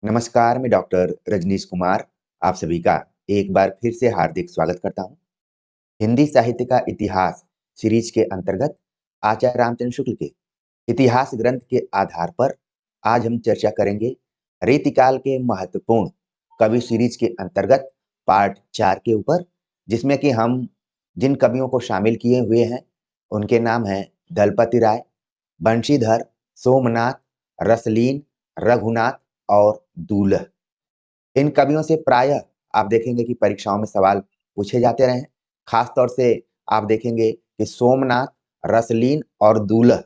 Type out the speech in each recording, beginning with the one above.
नमस्कार, मैं डॉक्टर रजनीश कुमार आप सभी का एक बार फिर से हार्दिक स्वागत करता हूँ। हिंदी साहित्य का इतिहास सीरीज के अंतर्गत आचार्य रामचंद्र शुक्ल के इतिहास ग्रंथ के आधार पर आज हम चर्चा करेंगे रीतिकाल के महत्वपूर्ण कवि सीरीज के अंतर्गत पार्ट 4 के ऊपर, जिसमें कि हम जिन कवियों को शामिल किए हुए हैं उनके नाम हैं दलपति राय, बंशीधर, सोमनाथ, रसलीन, रघुनाथ और दूल्ह। इन कवियों से प्रायः आप देखेंगे कि परीक्षाओं में सवाल पूछे जाते रहे हैं। खास तौर से आप देखेंगे कि सोमनाथ, रसलीन और दूल्ह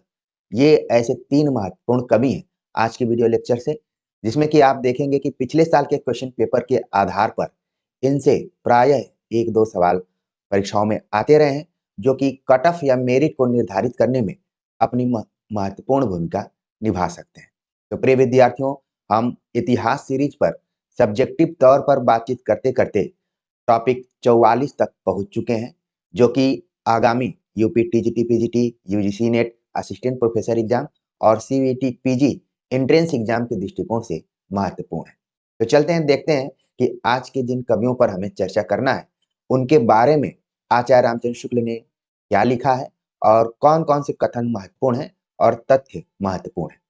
ये ऐसे 3 महत्वपूर्ण कवि हैं आज के वीडियो लेक्चर से, जिसमें कि आप देखेंगे कि पिछले साल के क्वेश्चन पेपर के आधार पर इनसे प्रायः 1-2 सवाल परीक्षाओं में आते रहे हैं, जो कि कट ऑफ या मेरिट को निर्धारित करने में अपनी महत्वपूर्ण भूमिका निभा सकते हैं। तो प्रिय विद्यार्थियों, हम इतिहास सीरीज पर सब्जेक्टिव तौर पर बातचीत करते करते टॉपिक 44 तक पहुंच चुके हैं, जो कि आगामी UP TGT PGT, UGC net assistant professor exam और सीवीटी पीजी एंट्रेंस एग्जाम के दृष्टिकोण से महत्वपूर्ण है। तो चलते हैं, देखते हैं कि आज के जिन कवियों पर हमें चर्चा करना है उनके बारे में आचार्य रामचंद्र शुक्ल ने क्या लिखा है और कौन कौन से कथन महत्वपूर्ण है और तथ्य महत्वपूर्ण है।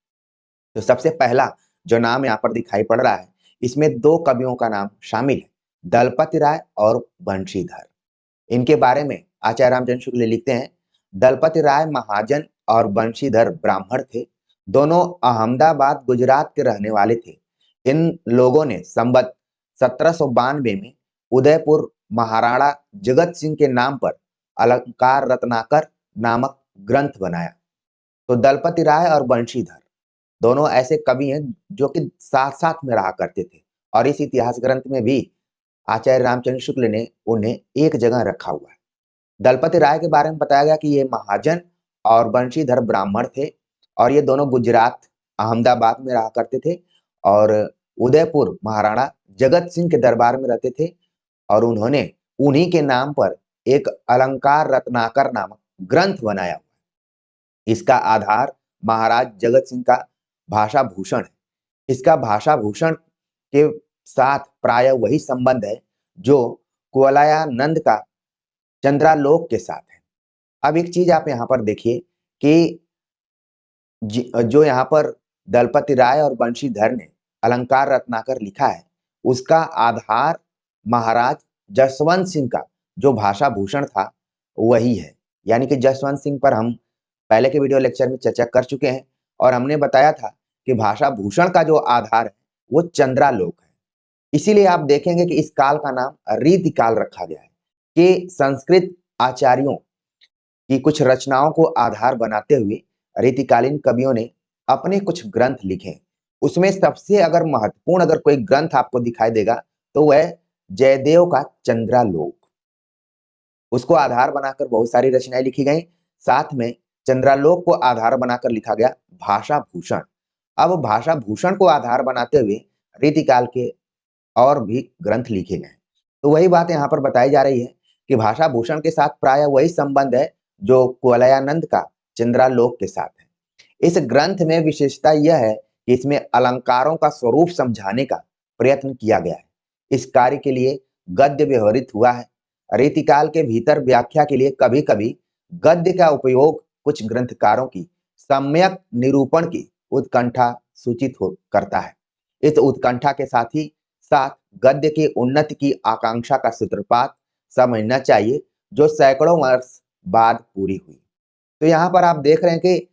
तो सबसे पहला जो नाम यहाँ पर दिखाई पड़ रहा है, इसमें 2 कवियों का नाम शामिल है, दलपति राय और बंशीधर। इनके बारे में आचार्य रामचंद्र शुक्ल लिखते हैं, दलपति राय महाजन और बंशीधर ब्राह्मण थे। दोनों अहमदाबाद गुजरात के रहने वाले थे। इन लोगों ने संवत 1792 में उदयपुर महाराणा जगत सिंह के नाम पर अलंकार रत्नाकर नामक ग्रंथ बनाया। तो दलपति राय और बंशीधर दोनों ऐसे कवि हैं जो कि साथ साथ में रहा करते थे, और इस इतिहास ग्रंथ में भी आचार्य रामचंद्र शुक्ल ने उन्हें एक जगह रखा हुआ है। दलपति राय के बारे में बताया गया कि ये महाजन और बंशीधर ब्राह्मण थे, और ये दोनों गुजरात अहमदाबाद में रहा करते थे और उदयपुर महाराणा जगत सिंह के दरबार में रहते थे, और उन्होंने उन्हीं के नाम पर एक अलंकार रत्नाकर नामक ग्रंथ बनाया। इसका आधार महाराज जगत सिंह का भाषा भूषण है। इसका भाषा भूषण के साथ प्राय वही संबंध है जो कुवलयानंद का चंद्रालोक के साथ है। अब एक चीज आप यहाँ पर देखिए कि जो यहाँ पर दलपति राय और बंशीधर ने अलंकार रत्नाकर लिखा है, उसका आधार महाराज जसवंत सिंह का जो भाषा भूषण था वही है। यानी कि जसवंत सिंह पर हम पहले के वीडियो लेक्चर में चर्चा कर चुके हैं, और हमने बताया था कि भाषा भूषण का जो आधार है वो चंद्रालोक है। इसीलिए आप देखेंगे कि इस काल का नाम रीतिकाल रखा गया है कि संस्कृत आचार्यों की कुछ रचनाओं को आधार बनाते हुए रीतिकालीन कवियों ने अपने कुछ ग्रंथ लिखे। उसमें सबसे अगर महत्वपूर्ण अगर कोई ग्रंथ आपको दिखाई देगा तो वह जयदेव का चंद्रालोक। उसको आधार बनाकर बहुत सारी रचनाएं लिखी गई, साथ में चंद्रालोक को आधार बनाकर लिखा गया भाषा भूषण। अब भाषा भूषण को आधार बनाते हुए रीतिकाल के और भी ग्रंथ लिखे गए। तो वही बात यहाँ पर बताई जा रही है कि भाषा भूषण के साथ प्राय वही संबंध है जो कुवलयानंद का चंद्रालोक के साथ है। इस ग्रंथ में विशेषता यह है कि इसमें अलंकारों का स्वरूप समझाने का प्रयत्न किया गया है। इस कार्य के लिए गद्य व्यवहृत हुआ है। रीतिकाल के भीतर व्याख्या के लिए कभी कभी गद्य का उपयोग कुछ ग्रंथकारों की सम्यक निरूपण की उत्कंठा सूचित करता है। इस उत्कंठा के साथ ही साथ गद्य की उन्नति की आकांक्षा का सूत्रपात समझना चाहिए, जो सैकड़ों वर्ष बाद पूरी हुई। तो यहाँ पर आप देख रहे हैं कि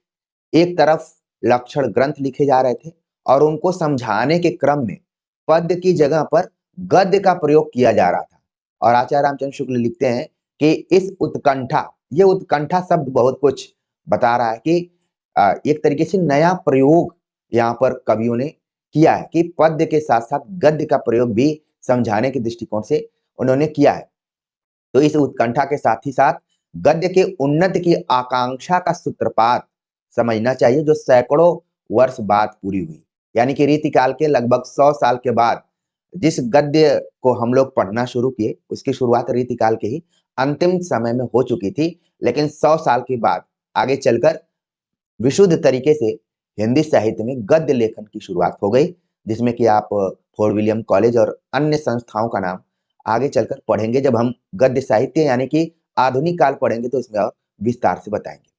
एक तरफ लक्षण ग्रंथ लिखे जा रहे थे और उनको समझाने के क्रम में पद्य की जगह पर गद्य का प्रयोग किया जा रहा था। और आचार्य रामचंद्र शुक्ल लिखते हैं कि इस उत्कंठा, ये उत्कंठा शब्द बहुत कुछ बता रहा है कि एक तरीके से नया प्रयोग यहाँ पर कवियों ने किया है कि पद्य के साथ साथ गद्य का प्रयोग भी समझाने के दृष्टिकोण से उन्होंने किया है। तो इस उत्कंठा के साथ ही साथ गद्य के उन्नति की आकांक्षा का सूत्रपात समझना चाहिए, जो सैकड़ों वर्ष बाद पूरी हुई। यानी कि रीतिकाल के लगभग 100 साल के बाद जिस गद्य को हम लोग पढ़ना शुरू किए, उसकी शुरुआत रीतिकाल के ही अंतिम समय में हो चुकी थी, लेकिन 100 साल के बाद आगे चलकर विशुद्ध तरीके से हिंदी साहित्य में गद्य लेखन की शुरुआत हो गई, जिसमें कि आप फोर्ट विलियम कॉलेज और अन्य संस्थाओं का नाम आगे चलकर पढ़ेंगे। जब हम गद्य साहित्य यानी कि आधुनिक काल पढ़ेंगे तो इसमें और विस्तार से बताएंगे।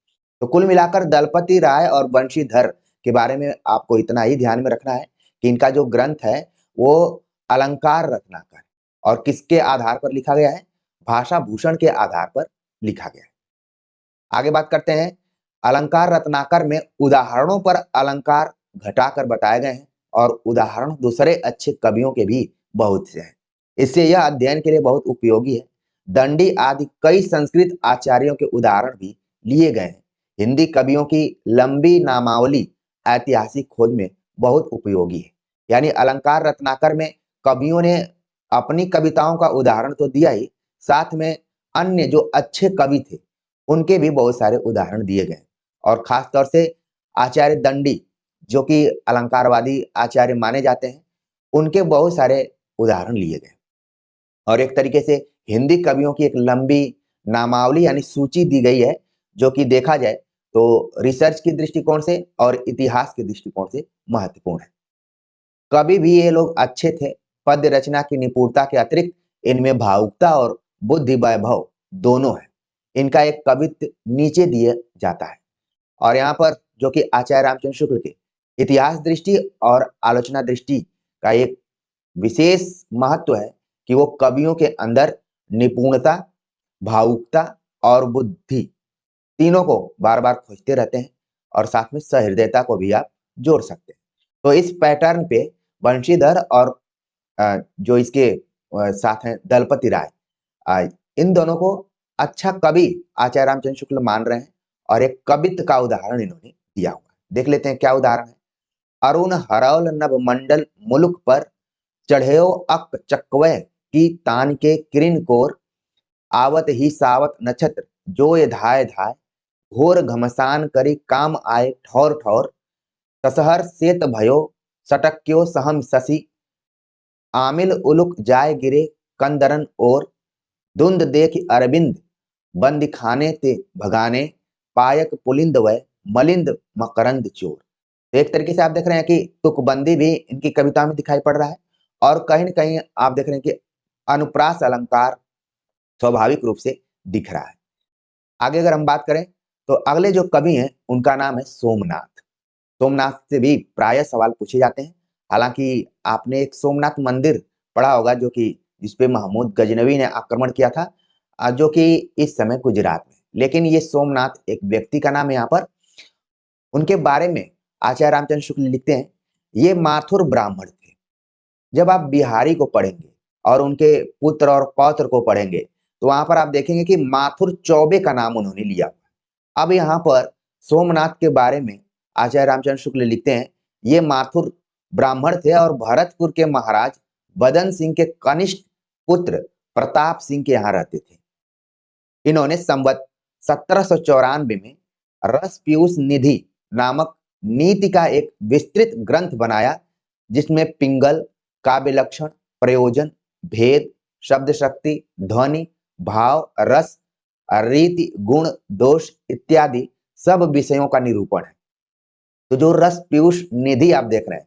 तो कुल मिलाकर दलपति राय और बंशीधर के बारे में आपको इतना ही ध्यान में रखना है कि इनका जो ग्रंथ है वो अलंकार रत्नाकर, और किसके आधार पर लिखा गया है? भाषा भूषण के आधार पर लिखा गया है। आगे बात करते हैं। अलंकार रत्नाकर में उदाहरणों पर अलंकार घटाकर बताए गए हैं, और उदाहरण दूसरे अच्छे कवियों के भी बहुत से हैं। इससे यह अध्ययन के लिए बहुत उपयोगी है। दंडी आदि कई संस्कृत आचार्यों के उदाहरण भी लिए गए हैं। हिंदी कवियों की लंबी नामावली ऐतिहासिक खोज में बहुत उपयोगी है। यानी अलंकार रत्नाकर में कवियों ने अपनी कविताओं का उदाहरण तो दिया ही, साथ में अन्य जो अच्छे कवि थे उनके भी बहुत सारे उदाहरण दिए गए, और खास तौर से आचार्य दंडी जो कि अलंकारवादी आचार्य माने जाते हैं, उनके बहुत सारे उदाहरण लिए गए। और एक तरीके से हिंदी कवियों की एक लंबी नामावली यानी सूची दी गई है, जो कि देखा जाए तो रिसर्च की दृष्टिकोण से और इतिहास के दृष्टिकोण से महत्वपूर्ण है। कवि भी ये लोग अच्छे थे। पद्य रचना की निपुणता के अतिरिक्त इनमें भावुकता और बुद्धि वैभव दोनों है। इनका एक कवित्व नीचे दिया जाता है, और यहाँ पर जो कि आचार्य रामचंद्र शुक्ल के इतिहास दृष्टि और आलोचना दृष्टि का एक विशेष महत्व है कि वो कवियों के अंदर निपुणता, भावुकता और बुद्धि तीनों को बार बार खोजते रहते हैं, और साथ में सहृदयता को भी आप जोड़ सकते हैं। तो इस पैटर्न पे बंशीधर और जो इसके साथ हैं दलपति राय, इन दोनों को अच्छा कवि आचार्य रामचंद्र शुक्ल मान रहे हैं, और एक कवित्व का उदाहरण इन्होंने दिया हुआ है। देख लेते हैं क्या उदाहरण है। अरुण हरौल नभ मंडल मुलुक पर चढ़ेयो अक चकवय की तान के किरण कोर आवत ही सावत नक्षत्र जो ये धाय धाय घोर घमसान करी काम आए ठौर ठौर कसहर सेत भयो सटक्यो सहम ससी आमिल उलुक जाय गिरे कंदरन और धुंध देख अरविंद बंद खाने ते भगाने पायक पुलिंद वय मलिंद मकरंद चोर। तो एक तरीके से आप देख रहे हैं कि तुकबंदी भी इनकी कविता में दिखाई पड़ रहा है, और कहीं न कहीं आप देख रहे हैं कि अनुप्रास अलंकार स्वाभाविक रूप से दिख रहा है। आगे अगर हम बात करें तो अगले जो कवि हैं उनका नाम है सोमनाथ। सोमनाथ से भी प्रायः सवाल पूछे जाते हैं। हालांकि आपने एक सोमनाथ मंदिर पढ़ा होगा जो कि जिसपे महमूद गजनवी ने आक्रमण किया था, जो कि इस समय गुजरात में। लेकिन ये सोमनाथ एक व्यक्ति का नाम है। यहाँ पर उनके बारे में आचार्य रामचंद्र शुक्ल लिखते हैं, ये माथुर ब्राह्मण थे। जब आप बिहारी को पढ़ेंगे और उनके पुत्र और पौत्र को पढ़ेंगे तो वहां पर आप देखेंगे कि माथुर चौबे का नाम उन्होंने लिया। अब यहाँ पर सोमनाथ के बारे में आचार्य रामचंद्र शुक्ल लिखते हैं, ये माथुर ब्राह्मण थे और भरतपुर के महाराज बदन सिंह के कनिष्ठ पुत्र प्रताप सिंह के यहाँ रहते थे। इन्होंने संवत 1794 में रस पीयूष निधि नामक नीति का एक विस्तृत ग्रंथ बनाया, जिसमें पिंगल, काव्य लक्षण, प्रयोजन, भेद, शब्द शक्ति, ध्वनि, भाव, रस, रीति, गुण, दोष इत्यादि सब विषयों का निरूपण है। तो जो रस पीयूष निधि आप देख रहे हैं,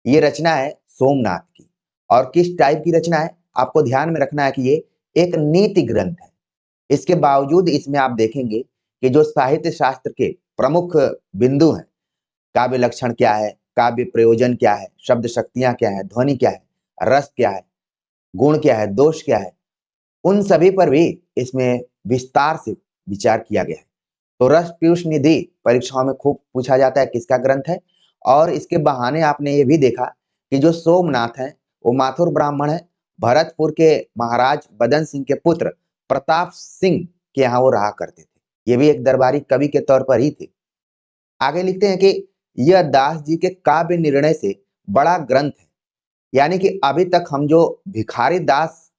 ये रचना है सोमनाथ की। और किस टाइप की रचना है आपको ध्यान में रखना है कि ये एक नीति ग्रंथ है। इसके बावजूद इसमें आप देखेंगे कि जो साहित्य शास्त्र के प्रमुख बिंदु हैं, काव्य लक्षण क्या है, काव्य प्रयोजन क्या है, शब्द शक्तियां क्या है, ध्वनि क्या है, रस क्या है, गुण क्या है, दोष क्या है, उन सभी पर भी इसमें विस्तार से विचार किया गया है। तो रस पीयूष निधि परीक्षाओं में खूब पूछा जाता है किसका ग्रंथ है, और इसके बहाने आपने ये भी देखा कि जो सोमनाथ है वो माथुर ब्राह्मण है, भरतपुर के महाराज बदन सिंह के पुत्र प्रताप सिंह के यहाँ वो रहा करते थे। ये भी एक दरबारी कवि के तौर पर ही थे। आगे लिखते हैं कि यह दास जी के काव्य निर्णय से बड़ा ग्रंथ है। यानी कि अभी तक हम जो भिखारी दास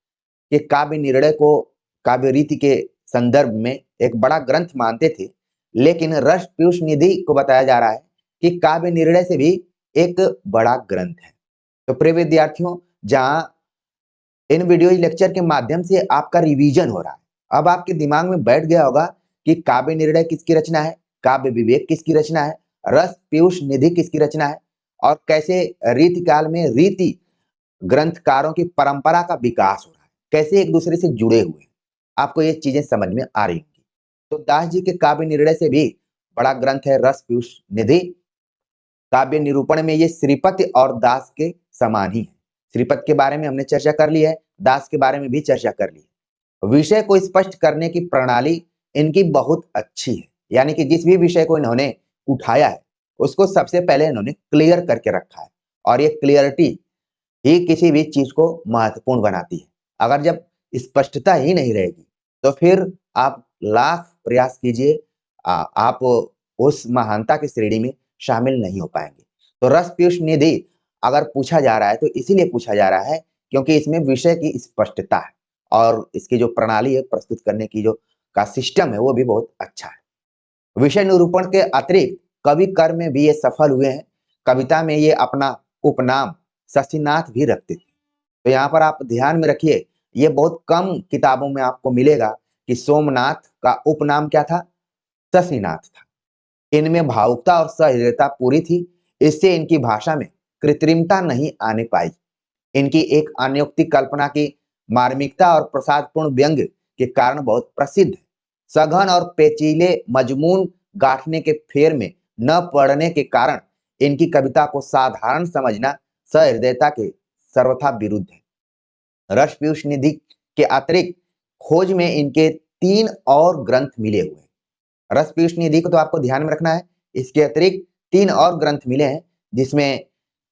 के काव्य निर्णय को काव्य रीति के संदर्भ में एक बड़ा ग्रंथ मानते थे, लेकिन रस पीयूष निधि को बताया जा रहा है कि काव्य निर्णय से भी एक बड़ा ग्रंथ है। तो प्रिय विद्यार्थियों, जहां इन वीडियो लेक्चर के माध्यम से आपका रिवीजन हो रहा है, अब आपके दिमाग में बैठ गया होगा कि काव्य निर्णय किसकी रचना है, काव्य विवेक किसकी रचना है, रस पीयूष निधि किसकी रचना है, और कैसे रीतिकाल में रीति ग्रंथकारों की परंपरा का विकास हो रहा है, कैसे एक दूसरे से जुड़े हुए हैं। आपको ये चीजें समझ में आ रही होंगी। तो दास जी के काव्य निर्णय से भी बड़ा ग्रंथ है रस पीयूष निधि। काव्य निरूपण में ये श्रीपति और दास के समान ही है। श्रीपति के बारे में हमने चर्चा कर ली है, दास के बारे में भी चर्चा कर ली है। विषय को स्पष्ट करने की प्रणाली इनकी बहुत अच्छी है, यानी कि जिस भी विषय को इन्होंने उठाया है उसको सबसे पहले इन्होंने क्लियर करके रखा है, और ये क्लियरिटी ही किसी भी चीज को महत्वपूर्ण बनाती है। अगर जब स्पष्टता ही नहीं रहेगी तो फिर आप लाख प्रयास कीजिए, आप उस महानता की श्रेणी में शामिल नहीं हो पाएंगे। तो रस पीयूष निधि अगर पूछा जा रहा है तो इसीलिए पूछा जा रहा है क्योंकि इसमें विषय की स्पष्टता है और इसकी जो प्रणाली है प्रस्तुत करने की जो का सिस्टम है वो भी बहुत अच्छा है। विषय निरूपण के अतिरिक्त कवि कर में भी ये सफल हुए हैं। कविता में ये अपना उपनाम शशिनाथ भी रखते थे। तो यहाँ पर आप ध्यान में रखिए, ये बहुत कम किताबों में आपको मिलेगा कि सोमनाथ का उपनाम क्या था, शशिनाथ था। इनमें भावुकता और सहृदयता पूरी थी, इससे इनकी भाषा में कृत्रिमता नहीं आने पाई। इनकी एक अन्योक्ति कल्पना की मार्मिकता और प्रसादपूर्ण व्यंग के कारण बहुत प्रसिद्ध है। सघन और पेचीले मजमून गांठने के फेर में न पड़ने के कारण इनकी कविता को साधारण समझना सहृदयता के सर्वथा विरुद्ध है। रस पीयूष निधि के अतिरिक्त खोज में इनके 3 और ग्रंथ मिले हुए हैं। रस पीयूष निधि को तो आपको ध्यान में रखना है, इसके अतिरिक्त 3 और ग्रंथ मिले हैं जिसमें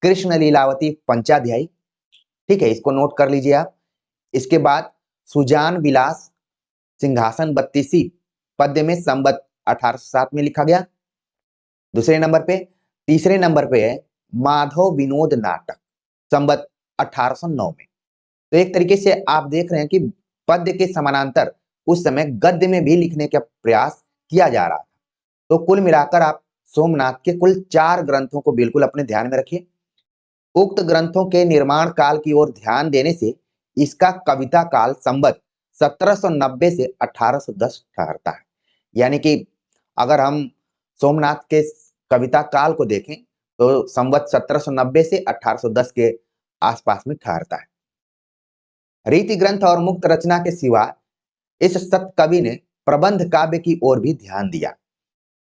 कृष्ण लीलावती पंचाध्यायी, ठीक है, इसको नोट कर लीजिए आप। इसके बाद सुजान विलास सिंहासन बत्तीसी पद्य में संवत 1807 में लिखा गया। दूसरे नंबर पे, तीसरे नंबर पे है माधव विनोद नाटक संवत 1809 में। तो एक तरीके से आप देख रहे हैं कि पद्य के समानांतर उस समय गद्य में भी लिखने का प्रयास किया जा रहा था। तो कुल मिलाकर आप सोमनाथ के कुल 4 ग्रंथों को बिल्कुल अपने ध्यान में रखिए। उक्त ग्रंथों के निर्माण काल की ओर ध्यान देने से इसका कविता काल संवत 1790 से 1810 ठहरता है। यानी कि अगर हम सोमनाथ के कविता काल को देखें तो संवत 1790 से 1810 के आसपास में ठहरता है। रीति ग्रंथ और मुक्त रचना के सिवा इस सत कवि ने प्रबंध काव्य की ओर भी ध्यान दिया।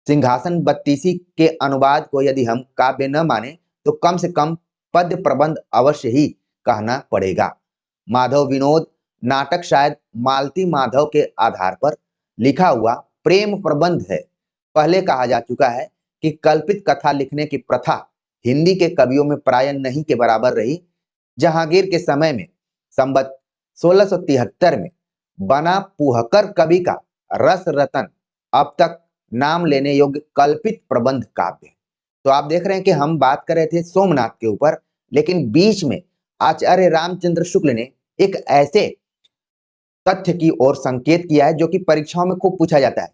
सिंहासन बत्तीसी के अनुवाद को यदि हम काव्य न माने तो कम से कम पद्य प्रबंध अवश्य ही कहना पड़ेगा। माधव विनोद नाटक शायद मालती माधव के आधार पर लिखा हुआ प्रेम प्रबंध है। पहले कहा जा चुका है कि कल्पित कथा लिखने की प्रथा हिंदी के कवियों में प्राय नहीं के बराबर रही। जहांगीर के समय में संवत 1673 में बना पुहकर कवि का रस रतन अब तक नाम लेने योग्य कल्पित प्रबंध काव्य। तो आप देख रहे हैं कि हम बात कर रहे थे सोमनाथ के ऊपर, लेकिन बीच में आचार्य रामचंद्र शुक्ल ने एक ऐसे तथ्य की ओर संकेत किया है जो कि परीक्षाओं में खूब पूछा जाता है।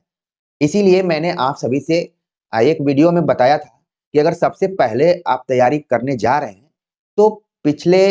इसीलिए मैंने आप सभी से एक वीडियो में बताया था कि अगर सबसे पहले आप तैयारी करने जा रहे हैं तो पिछले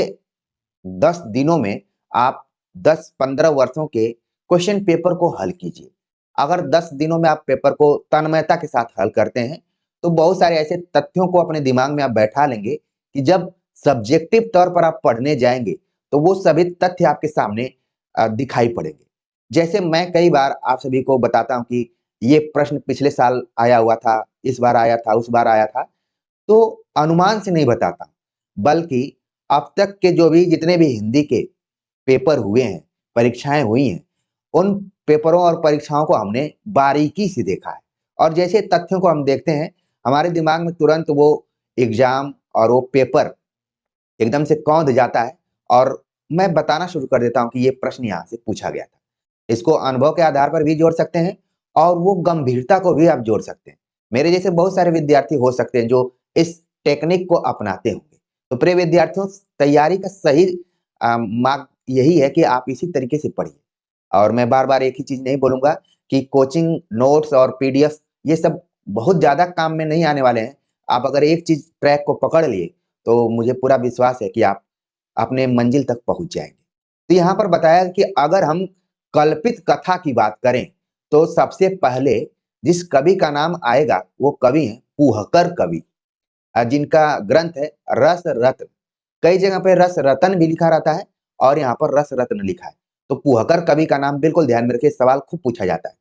10 दिनों में आप 10-15 वर्षों के क्वेश्चन पेपर को हल कीजिए। अगर 10 दिनों में आप पेपर को तन्मयता के साथ हल करते हैं तो बहुत सारे ऐसे तथ्यों को अपने दिमाग में आप बैठा लेंगे कि जब सब्जेक्टिव तौर पर आप पढ़ने जाएंगे तो वो सभी तथ्य आपके सामने दिखाई पड़ेंगे। जैसे मैं कई बार आप सभी को बताता हूं कि ये प्रश्न पिछले साल आया हुआ था, इस बार आया था, उस बार आया था, तो अनुमान से नहीं बताता, बल्कि अब तक के जो भी जितने भी हिंदी के पेपर हुए हैं, परीक्षाएं हुई हैं, उन पेपरों और परीक्षाओं को हमने बारीकी से देखा है। और जैसे तथ्यों को हम देखते हैं हमारे दिमाग में तुरंत वो एग्जाम और वो पेपर एकदम से कौंध जाता है और मैं बताना शुरू कर देता हूं कि ये प्रश्न यहाँ से पूछा गया था। इसको अनुभव के आधार पर भी जोड़ सकते हैं और वो गंभीरता को भी आप जोड़ सकते हैं। मेरे जैसे बहुत सारे विद्यार्थी हो सकते हैं जो इस टेक्निक को अपनाते होंगे। तो प्रिय विद्यार्थियों, तैयारी का सही मार्ग यही है कि आप इसी तरीके से पढ़िए। और मैं बार बार एक ही चीज नहीं बोलूंगा कि कोचिंग नोट्स और पीडीएफ ये सब बहुत ज्यादा काम में नहीं आने वाले हैं। आप अगर एक चीज ट्रैक को पकड़ लिए तो मुझे पूरा विश्वास है कि आप अपने मंजिल तक पहुंच जाएंगे। तो यहाँ पर बताया कि अगर हम कल्पित कथा की बात करें तो सबसे पहले जिस कवि का नाम आएगा वो कवि है पुहकर कवि। जिनका ग्रंथ है रस रत्न। कई जगह पे रस रतन भी लिखा रहता है और यहाँ पर रस रत्न लिखा है। तो फुहकर कवि का नाम बिल्कुल ध्यान में रखिए, सवाल खूब पूछा जाता है।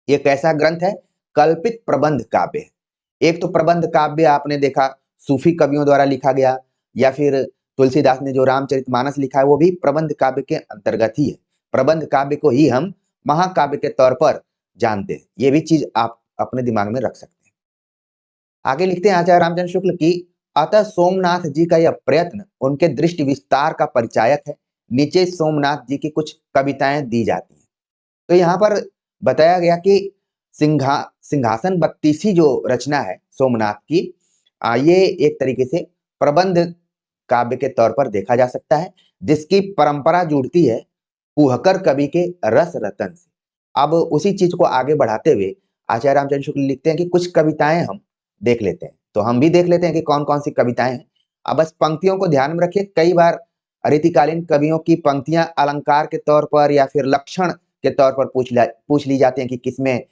ये कैसा ग्रंथ है? कल्पित प्रबंध काव्य है। एक तो प्रबंध काव्य आपने देखा सूफी कवियों द्वारा लिखा गया, या फिर तुलसीदास ने जो रामचरितमानस लिखा है वो भी प्रबंध काव्य के अंतर्गत ही है। प्रबंध काव्य को ही हम महाकाव्य के तौर पर जानते हैं। ये भी चीज आप अपने दिमाग में रख सकते हैं। आगे लिखते हैं आचार्य रामचंद्र शुक्ल की, अतः सोमनाथ जी का यह प्रयत्न उनके दृष्टि विस्तार का परिचायक है। नीचे सोमनाथ जी की कुछ कविताएं दी जाती हैं। तो यहाँ पर बताया गया कि सिंहासन बत्तीसी जो रचना है सोमनाथ की, ये एक तरीके से प्रबंध काव्य के तौर पर देखा जा सकता है, जिसकी परंपरा जुड़ती है कुहकर कवि के रस रतन से। अब उसी चीज को आगे बढ़ाते हुए आचार्य रामचंद्र शुक्ल लिखते हैं कि कुछ कविताएं हम देख लेते हैं। तो हम भी देख लेते हैं कि कौन कौन सी कविताएं हैं। अब बस पंक्तियों को ध्यान में रखिए। कई बार रीतिकालीन कवियों की पंक्तियां अलंकार के तौर पर या फिर लक्षण के तौर पर पूछ ली जाती हैं कि किसमें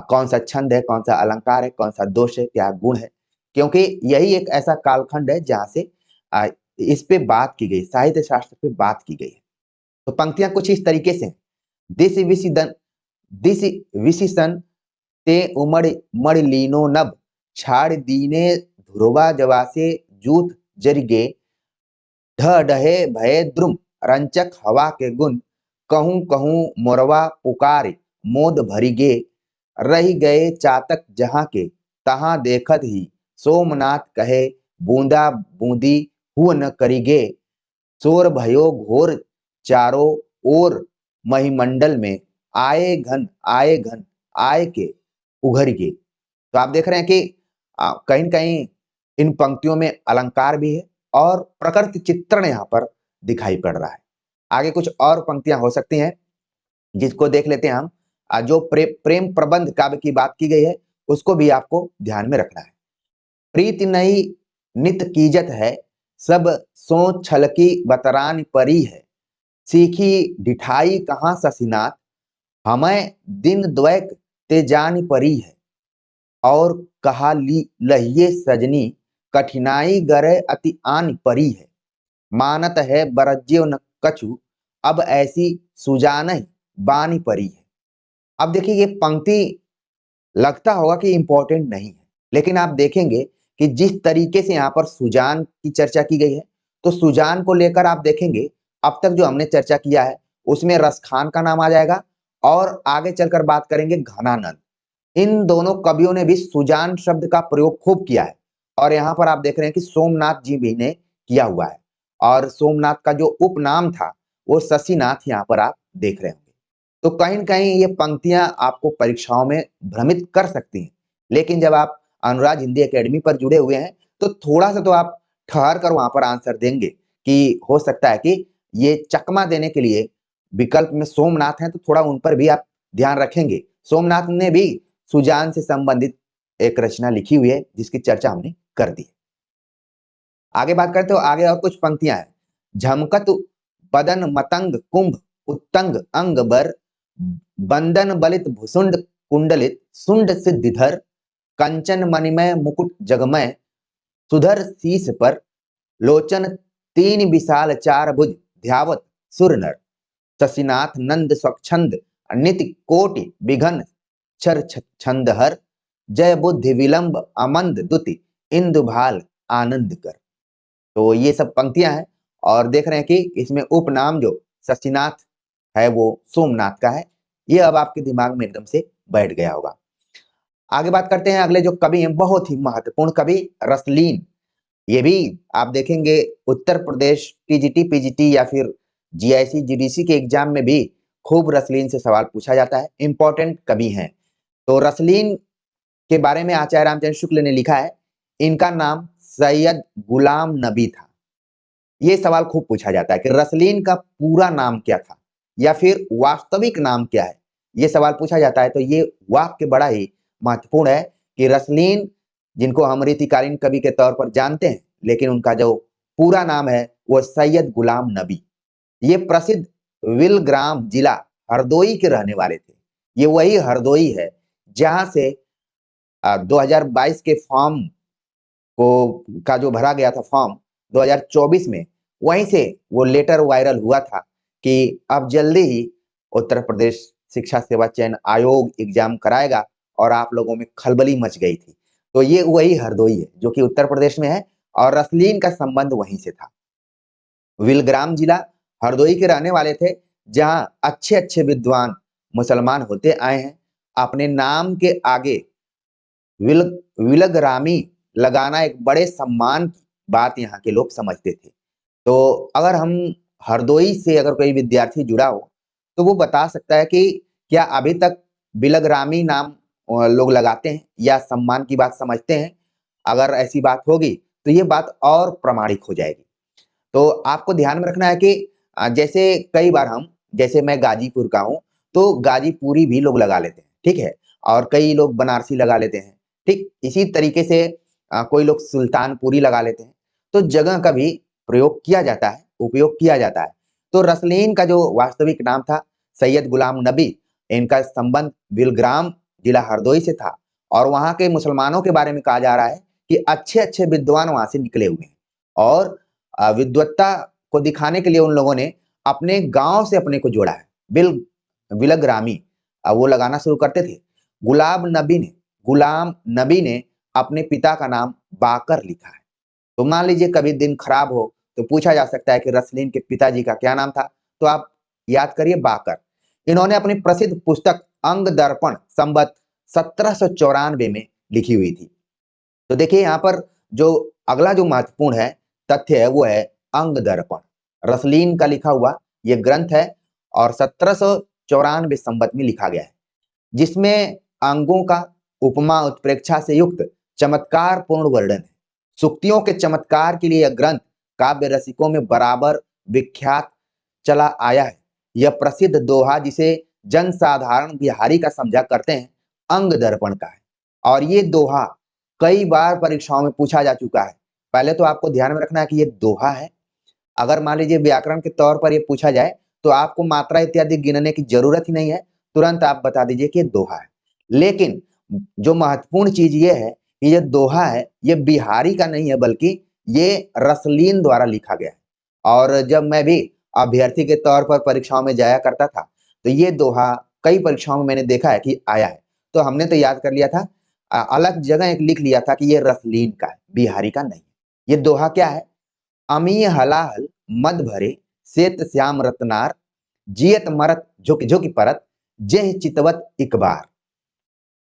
कौन सा छंद है, कौन सा अलंकार है, कौन सा दोष है, क्या गुण है। क्योंकि यही एक ऐसा कालखंड है जहां से इस पे बात की गई, साहित्य शास्त्र पे बात की गई है। तो पंक्तियां कुछ इस तरीके से हैं। दिस विसिदन दिस विशिसन ते उमड़ मड़ लीनो नभ, छाड़ दीने ध्रुवा जवासे जूथ जरिगे, ढ डहे भय द्रुम रंचक हवा के गुण, कहूं कहूं मोरवा पुकार मोद भरिगे, रही गए चातक जहां के तहां देखत ही, सोमनाथ कहे बूंदा बूंदी हुआ न करिगे, शोर भयो घोर चारों ओर महिमंडल में, आए घन आए के उघर के। तो आप देख रहे हैं कि कहीं कहीं इन पंक्तियों में अलंकार भी है और प्रकृति चित्रण यहाँ पर दिखाई पड़ रहा है। आगे कुछ और पंक्तियां हो सकती हैं जिसको देख लेते हैं हम। जो प्रेम प्रबंध काव्य की बात की गई है उसको भी आपको ध्यान में रखना है। प्रीति नई नित कीजत है, सब सो छलकी बतरान परी है, सीखी डिठाई कहाँ ससीनाथ, हमें दिन द्वैक ते जान परी है, और कहा ली लहिए सजनी कठिनाई गरे अति आन परी है, मानत है बरज्यो न कछु अब ऐसी सुजान बानी परी है। अब देखिए ये पंक्ति लगता होगा कि इंपॉर्टेंट नहीं है, लेकिन आप देखेंगे कि जिस तरीके से यहाँ पर सुजान की चर्चा की गई है, तो सुजान को लेकर आप देखेंगे अब तक जो हमने चर्चा किया है उसमें रसखान का नाम आ जाएगा और आगे चलकर बात करेंगे घनानंद। इन दोनों कवियों ने भी सुजान शब्द का प्रयोग खूब किया है और यहाँ पर आप देख रहे हैं कि सोमनाथ जी भी ने किया हुआ है और सोमनाथ का जो उपनाम था वो शशिनाथ यहाँ पर आप देख रहे होंगे। तो कहीं न कहीं ये पंक्तियां आपको परीक्षाओं में भ्रमित कर सकती हैं, लेकिन जब आप अनुराग हिंदी एकेडमी पर जुड़े हुए हैं तो थोड़ा सा तो आप ठहर कर वहां पर आंसर देंगे कि हो सकता है कि ये चकमा देने के लिए विकल्प में सोमनाथ है तो थोड़ा उन पर भी आप ध्यान रखेंगे। सोमनाथ ने भी सुजान से संबंधित एक रचना लिखी हुई है जिसकी चर्चा हमने कर दी। आगे बात करते हो, आगे और कुछ पंक्तियां हैं। झमकत बदन मतंग कुंभ उत्तंग अंग बर, बंदन बलित भुसुंड कुंडलित सुंड सिद्धिधर, कंचन मणिमय मुकुट जगमय सुधर शीस पर, लोचन तीन विशाल चार भुज ध्यावत सुर नर, शशिनाथ नंद स्वच्छंद निति कोटि विघन क्षर छंदहर, जय बुद्धि विलंब अमंद दुति इंदु भाल आनंद कर। तो ये सब पंक्तियां हैं और देख रहे हैं कि इसमें उपनाम जो शशिनाथ है वो सोमनाथ का है। ये अब आपके दिमाग में एकदम से बैठ गया होगा। आगे बात करते हैं, अगले जो कवि हैं बहुत ही महत्वपूर्ण कवि रसलीन। ये भी आप देखेंगे उत्तर प्रदेश टीजीटी पीजीटी या फिर जीआईसी जीडीसी के एग्जाम में भी खूब रसलीन से सवाल पूछा जाता है, इंपॉर्टेंट कवि हैं। तो रसलीन के बारे में आचार्य रामचंद्र शुक्ल ने लिखा है, इनका नाम सैयद गुलाम नबी था। ये सवाल खूब पूछा जाता है कि रसलीन का पूरा नाम क्या था या फिर वास्तविक नाम क्या है, ये सवाल पूछा जाता है। तो ये वाक्य बड़ा ही महत्वपूर्ण है कि रसलीन, जिनको हम रीतिकालीन कवि के तौर पर जानते हैं, लेकिन उनका जो पूरा नाम है वो सैयद गुलाम नबी। ये प्रसिद्ध विलग्राम जिला हरदोई के रहने वाले थे। ये वही हरदोई है जहां से 2022 के फॉर्म को का जो भरा गया था फॉर्म 2024 में, वहीं से वो लेटर वायरल हुआ था कि अब जल्दी ही उत्तर प्रदेश शिक्षा सेवा चयन आयोग एग्जाम कराएगा और आप लोगों में खलबली मच गई थी। तो ये वही हरदोई है जो कि उत्तर प्रदेश में है और रसलीन का संबंध वहीं से था। विलग्राम जिला हरदोई के रहने वाले थे, जहां अच्छे-अच्छे विद्वान मुसलमान होते आए हैं। अपने नाम के आगे विल विलग्रामी लगाना एक बड़े सम्मान की बात यहाँ के लोग समझते थे। तो अगर हम हरदोई से अगर कोई विद्यार्थी जुड़ा हो, तो वो बता सकता है कि क्या अभी तक बिलग्रामी नाम लोग लगाते हैं या सम्मान की बात समझते हैं? अगर ऐसी बात होगी, तो ये बात और प्रामाणिक हो जाएगी। तो आपको ध्यान में रखना है कि जैसे कई बार हम जैसे मैं गाजीपुर का हूँ, तो गाजीपुरी भी लोग लगा लेते हैं, ठीक है? और कई लोग बनारसी लगा लेते हैं, ठीक? इसी तरीके से कोई लोग सुल्तानपुरी लगा लेते हैं। तो जगह का भी प्रयोग किया जाता है, उपयोग किया जाता है। तो रसलीन का जो वास्तविक नाम था सैयद गुलाम नबी, इनका संबंध बिलग्राम जिला हरदोई से था और वहाँ के मुसलमानों के बारे में कहा जा रहा है कि अच्छे-अच्छे विद्वान वहाँ से निकले हुए हैं और विद्वत्ता को दिखाने के लिए उन लोगों ने अपने गाँव से अपने को जोड़ा है। बिलग्रामी वो लगाना शुरू करते थे। गुलाम नबी ने अपने पिता का नाम बाकर लिखा है। तो मान लीजिए कभी दिन खराब हो, तो पूछा जा सकता है कि रसलीन के पिताजी का क्या नाम था? तो आप याद करिए बाकर। इन्होंने अपनी प्रसिद्ध पुस्तक अंग दर्पण संवत 1794 में लिखी हुई थी। तो देखिए यहाँ पर जो अगला जो महत्वपूर्ण है तथ्य है वो है अंग दर्पण। रसलीन का लिखा हुआ ये ग्रंथ है और 1794 संवत में लिखा गया है, जिसमें अंगों का उपमा उत्प्रेक्षा से युक्त चमत्कार पूर्ण वर्णन है। सुक्तियों के चमत्कार के लिए यह ग्रंथ काव्य रसिकों में बराबर विख्यात चला आया है। यह प्रसिद्ध दोहा जिसे जन साधारण बिहारी का समझा करते हैं, अंग दर्पण का है और ये दोहा कई बार परीक्षाओं में पूछा जा चुका है। पहले तो आपको ध्यान में रखना है कि ये दोहा है। अगर मान लीजिए व्याकरण के तौर पर ये पूछा जाए, तो आपको मात्रा इत्यादि गिनने की जरूरत ही नहीं है, तुरंत आप बता दीजिए कि ये दोहा है। लेकिन जो महत्वपूर्ण चीज ये है कि ये दोहा है, ये बिहारी का नहीं है बल्कि ये रसलीन द्वारा लिखा गया है। और जब मैं भी अभ्यर्थी के तौर पर परीक्षाओं में जाया करता था, तो ये दोहा कई परीक्षाओं में मैंने देखा है कि आया है। तो हमने तो याद कर लिया था, अलग जगह एक लिख लिया था कि ये रसलीन का है, बिहारी का नहीं। ये दोहा क्या है? अमीय हलाहल मद भरे श्वेत श्याम रत्नार जियत मरत झुक झुक परत जेह चितवत इकबार।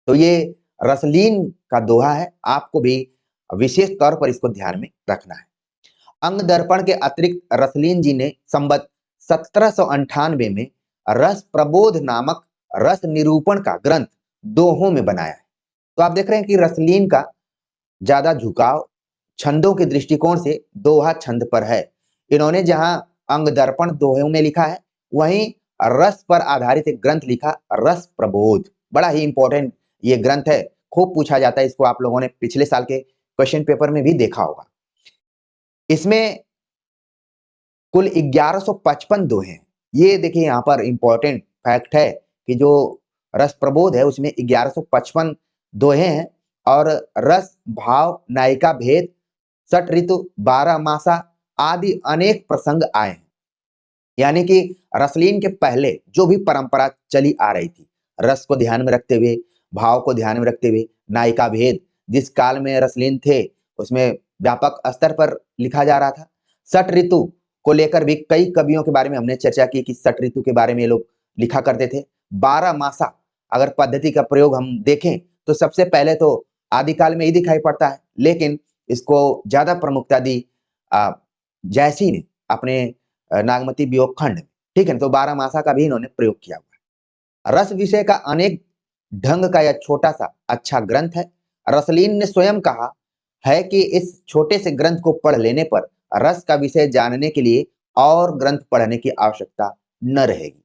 तो ये रसलीन का दोहा है, आपको भी विशेष तौर पर इसको ध्यान में रखना है। अंग दर्पण के अतिरिक्त रसलीन जी ने संवत 1798 में रस प्रबोध नामक रस निरूपण का ग्रंथ दोहों में बनाया है। तो आप देख रहे हैं कि रसलीन का ज्यादा झुकाव छंदों के दृष्टिकोण से दोहा छंद पर है। इन्होंने जहां अंग दर्पण दोहे में लिखा है, वहीं रस पर आधारित एक ग्रंथ लिखा रस प्रबोध। बड़ा ही इंपॉर्टेंट ये ग्रंथ है, खूब पूछा जाता है इसको, आप लोगों ने पिछले साल के क्वेश्चन पेपर में भी देखा होगा। इसमें कुल 1155 दोहे हैं। ये देखिए यहाँ पर इंपॉर्टेंट फैक्ट है कि जो रस प्रबोध है उसमें 1155 दोहे हैं और रस भाव नायिका भेद सठ ऋतु 12 मासा आदि अनेक प्रसंग आए हैं। यानी कि रसलीन के पहले जो भी परंपरा चली आ रही थी, रस को ध्यान में रखते हुए, भाव को ध्यान में रखते हुए, नायिका भेद जिस काल में रसलीन थे उसमें व्यापक स्तर पर लिखा जा रहा था। सठ ऋतु को लेकर भी कई कवियों के बारे में हमने चर्चा की कि सठ ऋतु के बारे में ये लोग लिखा करते थे। 12 मासा अगर पद्धति का प्रयोग हम देखें तो सबसे पहले तो आदिकाल में ही दिखाई पड़ता है, लेकिन इसको ज्यादा प्रमुखता दी जैसी ने अपने नागमती वियोग खंड में, ठीक है। तो 12 मासा का भी इन्होंने प्रयोग किया हुआ है। रस विषय का अनेक ढंग का यह छोटा सा अच्छा ग्रंथ है। रसलीन ने स्वयं कहा है कि इस छोटे से ग्रंथ को पढ़ लेने पर रस का विषय जानने के लिए और ग्रंथ पढ़ने की आवश्यकता न रहेगी।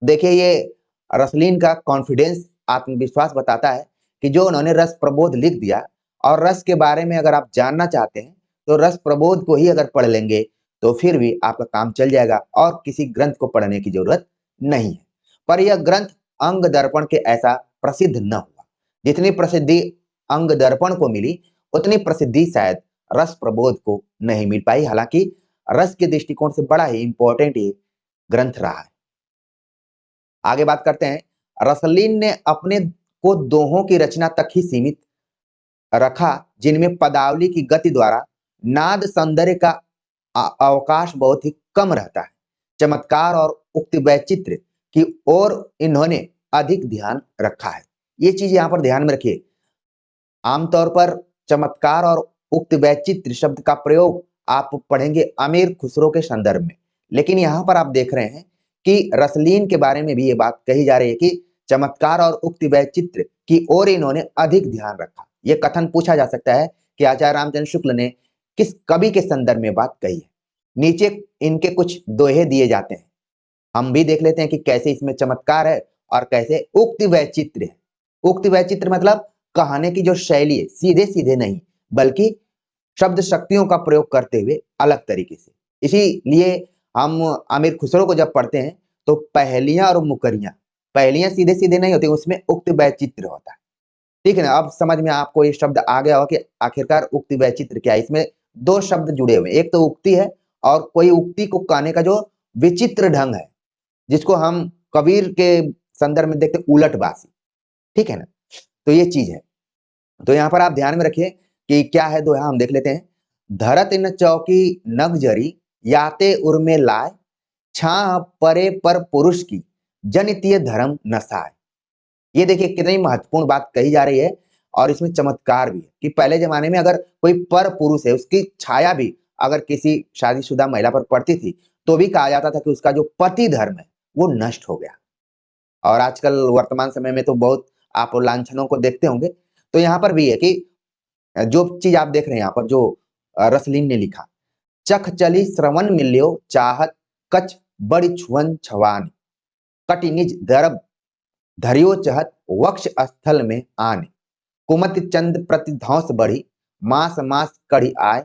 देखिए ये रसलीन का कॉन्फिडेंस, आत्मविश्वास बताता है कि जो उन्होंने रस प्रबोध लिख दिया और रस के बारे में अगर आप जानना चाहते हैं तो रस प्रबोध को ही अगर पढ़ लेंगे तो फिर भी आपका काम चल जाएगा और किसी ग्रंथ को पढ़ने की जरूरत नहीं है। पर यह ग्रंथ अंग दर्पण के ऐसा प्रसिद्ध न हुआ। जितनी प्रसिद्धि अंग दर्पण को मिली, उतनी प्रसिद्धि शायद रस प्रबोध को नहीं मिल पाई। हालांकि रस के दृष्टिकोण से बड़ा ही इंपॉर्टेंट ये ग्रंथ रहा है। आगे बात करते हैं। रसलीन ने अपने को दोहों की रचना तक ही सीमित रखा, जिनमें पदावली की गति द्वारा नाद सौंदर्य का अवकाश बहुत ही कम रहता है। चमत्कार और उक्त वैचित्र की ओर इन्होंने अधिक ध्यान रखा है। ये चीज यहाँ पर ध्यान में रखिए। आमतौर पर चमत्कार और उक्त वैचित्र शब्द का प्रयोग आप पढ़ेंगे अमीर खुसरो के संदर्भ में, लेकिन यहाँ पर आप देख रहे हैं कि रसलीन के बारे में भी ये बात कही जा रही है कि चमत्कार और उक्त वैचित्र की ओर इन्होंने अधिक ध्यान रखा। ये कथन पूछा जा सकता है कि आचार्य रामचंद्र शुक्ल ने किस कवि के संदर्भ में बात कही है। नीचे इनके कुछ दोहे दिए जाते हैं, हम भी देख लेते हैं कि कैसे इसमें चमत्कार है और कैसे उक्त वैचित्र है। उक्त वैचित्र मतलब कहने की जो शैली है, सीधे सीधे नहीं बल्कि शब्द शक्तियों का प्रयोग करते हुए अलग तरीके से। इसीलिए हम आमिर खुसरो को जब पढ़ते हैं तो पहेलियां और मुकरियां, पहेलियां सीधे सीधे नहीं होती, उसमें उक्त वैचित्र होता है। ठीक है ना। अब समझ में आपको ये शब्द आ गया हो कि आखिरकार उक्त वैचित्र क्या है। इसमें दो शब्द जुड़े हुए, एक तो उक्ति है और कोई उक्ति को कहने का जो विचित्र ढंग है, जिसको हम कबीर के संदर्भ में देखते उलटबासी। ठीक है ना। तो ये चीज है। तो यहाँ पर आप ध्यान में रखिए कि क्या है दोहा, हम देख लेते हैं। धरत न चौकी नग जरी, याते उर्मे लाए, छा परे पर पुरुष की, जनितीय धर्म नसाए। ये देखिए कितनी महत्वपूर्ण बात कही जा रही है और इसमें चमत्कार भी है कि पहले जमाने में अगर कोई पर पुरुष है, उसकी छाया भी अगर किसी शादीशुदा महिला पर पड़ती थी तो भी कहा जाता था कि उसका जो पति धर्म है वो नष्ट हो गया। और आजकल वर्तमान समय में तो बहुत आप लांछनों को देखते होंगे। तो यहाँ पर भी है कि जो चीज आप देख रहे हैं यहाँ पर जो रसलीन ने लिखा, चख चली श्रवण मिल्यो, चाहत कच बड़ी छुअन छवान, कटि निज दरब धरियो चहत, वक्ष स्थल में आने, कुमति चंद प्रति धौस बढ़ी, मास मास कढ़ी आय,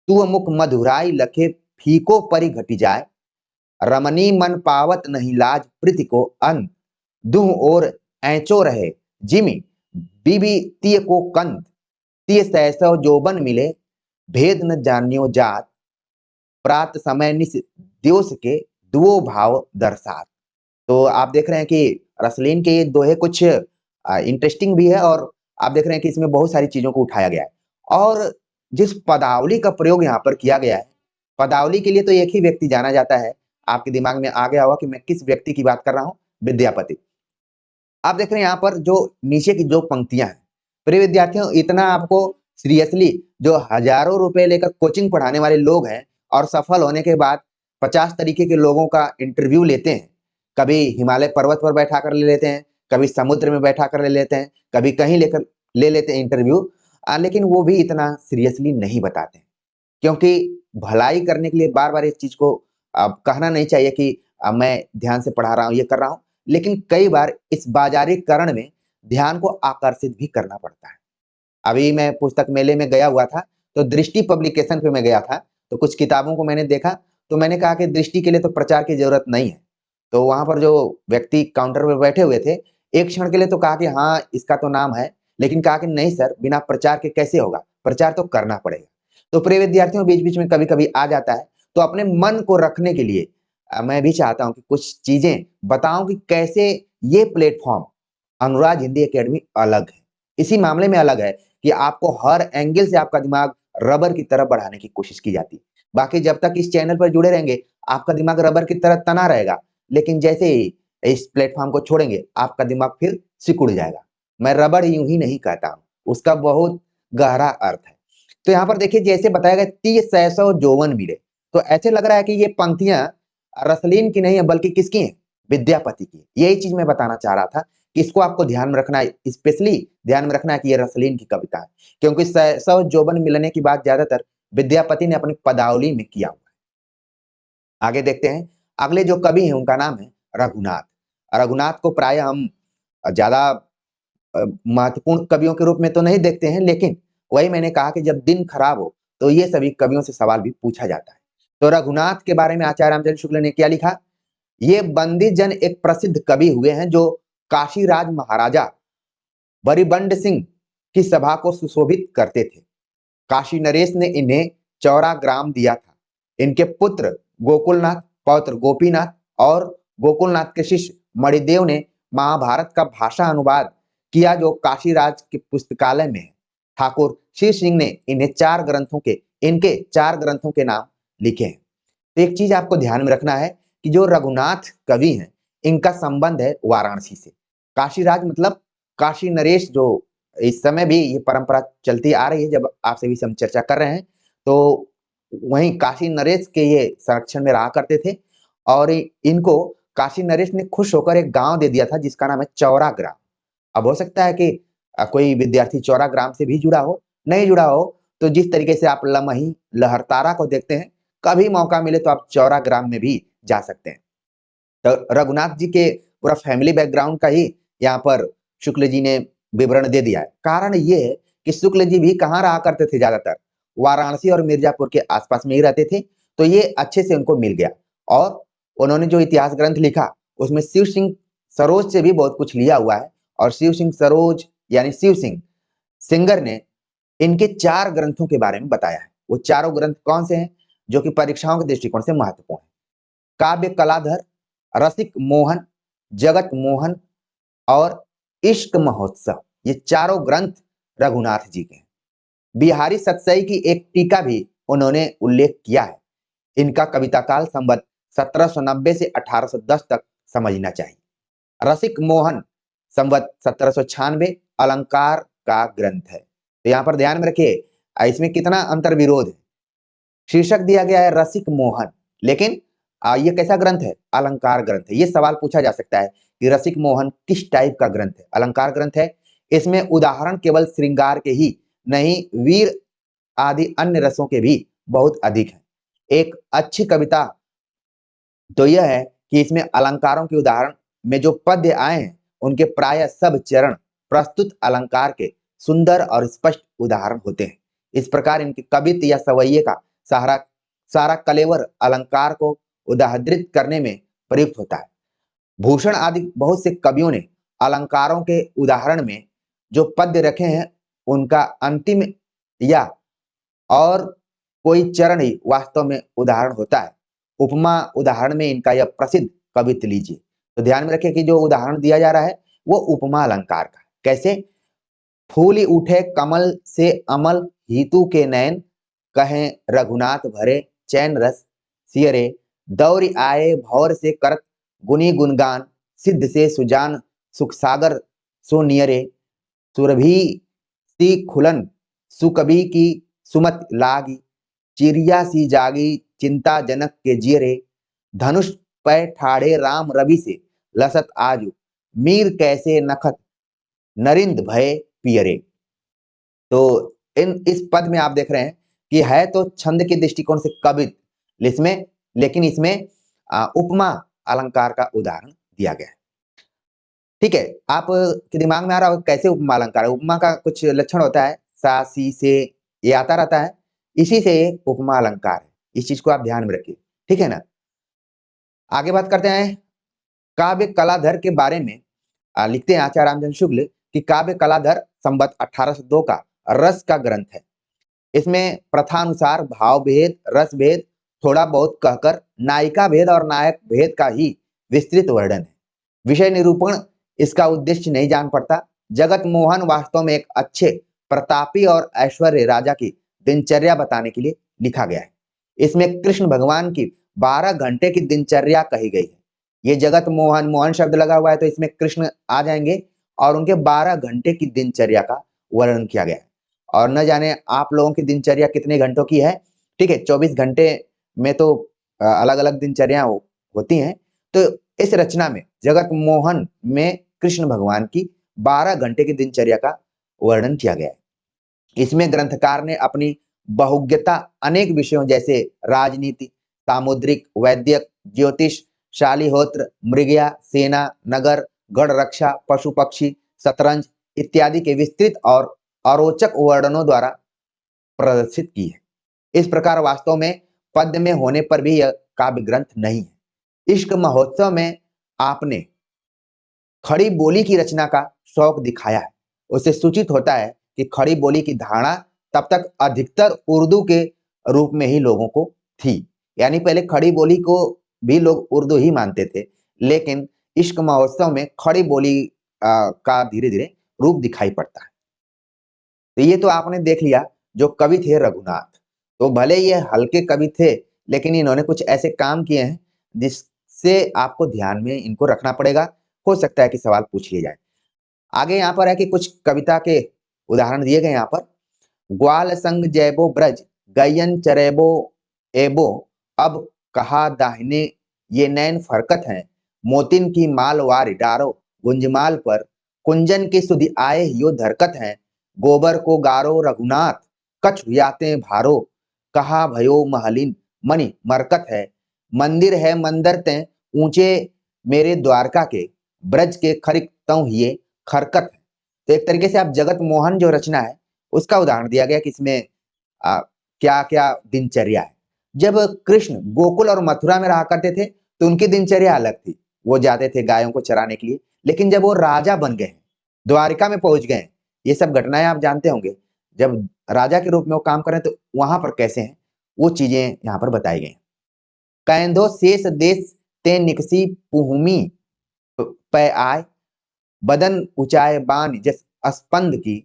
तू मुख मधुराई लखे, फीको परि घटी जाए, रमणी मन पावत नहीं लाज प्रीति को अन, दुह और ऐचो रहे जिमी, बीबी तिय को कंद, तिय सैसव जोबन मिले, भेद न जान्यो जात, प्रात समय निस दिवस के दुओ भाव दर्शात। तो आप देख रहे हैं कि रसलीन के ये दोहे कुछ इंटरेस्टिंग भी है और आप देख रहे हैं कि इसमें बहुत सारी चीजों को उठाया गया है। और जिस पदावली का प्रयोग यहाँ पर किया गया है, पदावली के लिए तो एक ही व्यक्ति जाना जाता है। आपके दिमाग में आ गया होगा कि मैं किस व्यक्ति की बात कर रहा हूँ, विद्यापति। आप देख रहे हैं यहाँ पर जो नीचे की जो पंक्तियां हैं, प्रिय विद्यार्थियों, इतना आपको सीरियसली जो हजारों रुपए लेकर कोचिंग पढ़ाने वाले लोग हैं और सफल होने के बाद 50 तरीके के लोगों का इंटरव्यू लेते हैं, कभी हिमालय पर्वत पर बैठा कर ले लेते हैं, कभी समुद्र में बैठा कर ले लेते हैं, कभी कहीं लेकर ले लेते हैं इंटरव्यू, लेकिन वो भी इतना सीरियसली नहीं बताते हैं। क्योंकि भलाई करने के लिए बार बार इस चीज को कहना नहीं चाहिए कि मैं ध्यान से पढ़ा रहा हूँ, ये कर रहा हूँ, लेकिन कई बार इस बाजारीकरण में ध्यान को आकर्षित भी करना पड़ता है। अभी मैं पुस्तक मेले में गया हुआ था, तो दृष्टि पब्लिकेशन पे मैं गया था, तो कुछ किताबों को मैंने देखा, तो मैंने कहा कि दृष्टि के लिए तो प्रचार की जरूरत नहीं है। तो वहां पर जो व्यक्ति काउंटर पर बैठे हुए थे, एक क्षण के लिए तो कहा कि हाँ इसका तो नाम है, लेकिन कहा कि नहीं सर, बिना प्रचार के कैसे होगा, प्रचार तो करना पड़ेगा। तो प्रिय विद्यार्थियों, बीच बीच में कभी कभी आ जाता है, तो अपने मन को रखने के लिए मैं भी चाहता हूं कि कुछ चीजें बताऊं कि कैसे ये प्लेटफॉर्म अनुराग हिंदी एकेडमी अलग है। इसी मामले में अलग है कि आपको हर एंगल से आपका दिमाग रबर की तरफ बढ़ाने की कोशिश की जाती है। बाकी जब तक इस चैनल पर जुड़े रहेंगे, आपका दिमाग रबर की तरह तना रहेगा, लेकिन जैसे ही इस प्लेटफॉर्म को छोड़ेंगे, आपका दिमाग फिर सिकुड़ जाएगा। मैं रबड़ यूं ही नहीं कहता हूं, उसका बहुत गहरा अर्थ है। तो यहाँ पर देखिए जैसे बताया गया, 30 सैसव जोवन मिले, तो ऐसे लग रहा है कि ये पंक्तियां रसलीन की नहीं है बल्कि किसकी है, विद्यापति की। यही चीज मैं बताना चाह रहा था कि इसको आपको ध्यान में रखना है, स्पेशली ध्यान में रखना है कि ये रसलीन की कविता है, क्योंकि सैसव जोबन मिलने की बात ज्यादातर विद्यापति ने अपनी पदावली में किया हुआ है। आगे देखते हैं, अगले जो कवि हैं उनका नाम है रघुनाथ। रघुनाथ को प्राय हम ज्यादा महत्वपूर्ण कवियों के रूप में तो नहीं देखते हैं, लेकिन वही मैंने कहा कि जब दिन खराब हो तो ये सभी कवियों से सवाल भी पूछा जाता है। तो रघुनाथ के बारे में आचार्य रामचंद्र शुक्ल ने क्या लिखा, ये बंदी जन एक प्रसिद्ध कवि हुए हैं जो काशीराज महाराजा बरिबंड सिंह की सभा को सुशोभित करते थे। काशी नरेश ने इन्हें चौरा ग्राम दिया था। इनके पुत्र गोकुलनाथ, पौत्र गोपीनाथ और गोकुलनाथ के शिष्य मणिदेव ने महाभारत का भाषा अनुवाद किया, जो काशीराज के पुस्तकालय में है। ठाकुर श्री सिंह ने इनके चार ग्रंथों के नाम लिखे हैं। तो एक चीज आपको ध्यान में रखना है कि जो रघुनाथ कवि हैं, इनका संबंध है वाराणसी से। काशीराज मतलब काशी नरेश, जो इस समय भी ये परंपरा चलती आ रही है, जब आपसे भी हम चर्चा कर रहे हैं, तो वहीं काशी नरेश के ये संरक्षण में रहा करते थे। और इनको काशी नरेश ने खुश होकर एक गांव दे दिया था जिसका नाम है चौरा ग्राम। अब हो सकता है कि कोई विद्यार्थी चौरा ग्राम से भी जुड़ा हो, नहीं जुड़ा हो तो जिस तरीके से आप लमही लहरतारा को देखते हैं, कभी मौका मिले तो आप चौरा ग्राम में भी जा सकते हैं। तो रघुनाथ जी के पूरा फैमिली बैकग्राउंड का ही यहाँ पर शुक्ल जी ने विवरण दे दिया है। कारण ये है कि शुक्ल जी भी कहाँ रहा करते थे, ज्यादातर वाराणसी और मिर्जापुर के आसपास में ही रहते थे, तो ये अच्छे से उनको मिल गया। और उन्होंने जो इतिहास ग्रंथ लिखा उसमें शिव सिंह सरोज से भी बहुत कुछ लिया हुआ है। और शिव सिंह सरोज यानी शिव सिंह सिंगर ने इनके 4 ग्रंथों के बारे में बताया है। वो चारों ग्रंथ कौन से हैं जो कि परीक्षाओं के दृष्टिकोण से महत्वपूर्ण है? काव्य कलाधर, रसिक मोहन, जगत मोहन और इश्क महोत्सव, ये चारों ग्रंथ रघुनाथ जी के हैं। बिहारी सतसई की एक टीका भी उन्होंने उल्लेख किया है। इनका कविता काल संवत 1790 से 1810 तक समझना चाहिए। रसिक मोहन संवत 1796 अलंकार का ग्रंथ है। तो यहाँ पर ध्यान में रखिए, इसमें कितना अंतर विरोध है। शीर्षक दिया गया है रसिक मोहन, लेकिन ये कैसा ग्रंथ है? अलंकार ग्रंथ है। ये सवाल पूछा जा सकता है कि रसिक मोहन किस टाइप का ग्रंथ है? अलंकार ग्रंथ है। इसमें उदाहरण केवल श्रृंगार के ही नहीं, वीर आदि अन्य रसों के भी बहुत अधिक हैं। एक अच्छी कविता तो यह है कि इसमें अलंकारों के उदाहरण में जो पद्य आए हैं उनके प्राय सब चरण प्रस्तुत अलंकार के सुंदर और स्पष्ट उदाहरण होते हैं। इस प्रकार इनके कवित्त या सवैये का सारा सारा कलेवर अलंकार को उदाहृत करने में प्रयुक्त होता है। भूषण आदि बहुत से कवियों ने अलंकारों के उदाहरण में जो पद्य रखे हैं उनका अंतिम या और कोई चरण ही वास्तव में उदाहरण होता है। उपमा उदाहरण में इनका यह प्रसिद्ध कवित्त लीजिए। तो ध्यान में रखिए कि जो उदाहरण दिया जा रहा है वो उपमा अलंकार का। कैसे? फूल उठे कमल से अमल हीतु के नयन, कहें रघुनाथ भरे चैन रस सियरे, दौरी आए भौर से करत गुनी गुणगान, सिद्ध से सुजान सुख सागर सुनियरे, सुरभि सी खुलन सुकबी की सुमत लागी, चिड़िया सी जागी चिंता जनक के जियरे, धनुष पै ठाड़े राम रवि से लसत आजू, मीर कैसे नखत नरिंद भय पियरे। तो इस पद में आप देख रहे हैं कि है तो छंद के दृष्टिकोण से कवित्त, इसमें लेकिन इसमें उपमा अलंकार का उदाहरण दिया गया है। ठीक है, आप के दिमाग में आ रहा होगा कैसे उपमा अलंकार है। उपमा का कुछ लक्षण होता है, सा सी से ये आता रहता है, इसी से उपमा अलंकार है। इस चीज को आप ध्यान में रखिए, ठीक है ना। आगे बात करते हैं काव्य कलाधर के बारे में। लिखते हैं आचार्य रामचंद्र शुक्ल कि काव्य कलाधर संवत 1802 का रस का ग्रंथ है। इसमें प्रथानुसार भाव भेद, रस भेद थोड़ा बहुत कहकर नायिका भेद और नायक भेद का ही विस्तृत वर्णन है। विषय निरूपण इसका उद्देश्य नहीं जान पड़ता। जगत मोहन वास्तव में एक अच्छे प्रतापी और ऐश्वर्य राजा की दिनचर्या बताने के लिए लिखा गया है। इसमें कृष्ण भगवान की 12 घंटे की दिनचर्या कही गई है। ये जगत मोहन, मोहन शब्द लगा हुआ है तो इसमें कृष्ण आ जाएंगे और उनके 12 घंटे की दिनचर्या का वर्णन किया गया है। और न जाने आप लोगों की दिनचर्या कितने घंटों की है। ठीक है, 24 घंटे में तो अलग अलग दिनचर्या होती हैं। तो इस रचना में जगत मोहन में कृष्ण भगवान की 12 घंटे की दिनचर्या का वर्णन किया गया है। इसमें ग्रंथकार ने अपनी बहुज्ञता अनेक विषयों जैसे राजनीति, सामुद्रिक, वैद्यक, ज्योतिष, शालिहोत्र, मृगया, सेना, नगर, गढ़ रक्षा, पशु पक्षी, शतरंज इत्यादि के विस्तृत और अरोचक वर्णनों द्वारा प्रदर्शित की है। इस प्रकार वास्तव में पद्य में होने पर भी यह काव्य ग्रंथ नहीं है। इश्क महोत्सव में आपने खड़ी बोली की रचना का शौक दिखाया है। उससे सूचित होता है कि खड़ी बोली की धारणा तब तक अधिकतर उर्दू के रूप में ही लोगों को थी। यानी पहले खड़ी बोली को भी लोग उर्दू ही मानते थे, लेकिन इश्क महोत्सव में खड़ी बोली का धीरे-धीरे रूप दिखाई पड़ता है। तो ये तो आपने देख लिया जो कवि थे रघुनाथ। तो भले ये हल्के कवि थे, लेकिन इन्होंने कुछ ऐसे काम किए हैं जिससे आपको ध्यान में इनको रखना पड़ेगा। हो सकता है कि सवाल पूछ लिया जाए। आगे यहाँ पर है कि कुछ कविता के उदाहरण दिए गए यहाँ पर। ग्वाल संग जैबो ब्रज, गयन चरेबो एबो, अब कहा दाहिने ये नैन फरकत हैं, मोतिन की माल वार डारो गुंजमाल पर, कुंजन की सुधि आए यो धरकत हैं, गोबर को गारो रघुनाथ, कछ हुयाते भारो, कहा भयो महलिन मणि मरकत है, मंदिर है मंदर ते ऊंचे मेरे द्वारका के, ब्रज के खरिक तऊ हिये खरकत है। तो एक तरीके से आप जगत मोहन जो रचना है उसका उदाहरण दिया गया कि इसमें क्या क्या दिनचर्या है। जब कृष्ण गोकुल और मथुरा में रहा करते थे तो उनकी दिनचर्या अलग थी। वो जाते थे गायों को चराने के लिए, लेकिन जब वो राजा बन गए, द्वारिका में पहुंच गए, ये सब घटनाएं आप जानते होंगे। जब राजा के रूप में वो काम करें तो वहां पर कैसे हैं, वो चीजें यहाँ पर बताई गई। कैंधो शेष देश ते निकसी पुहुमी पै आय, बदन ऊंचाए बान जस स्पंद की,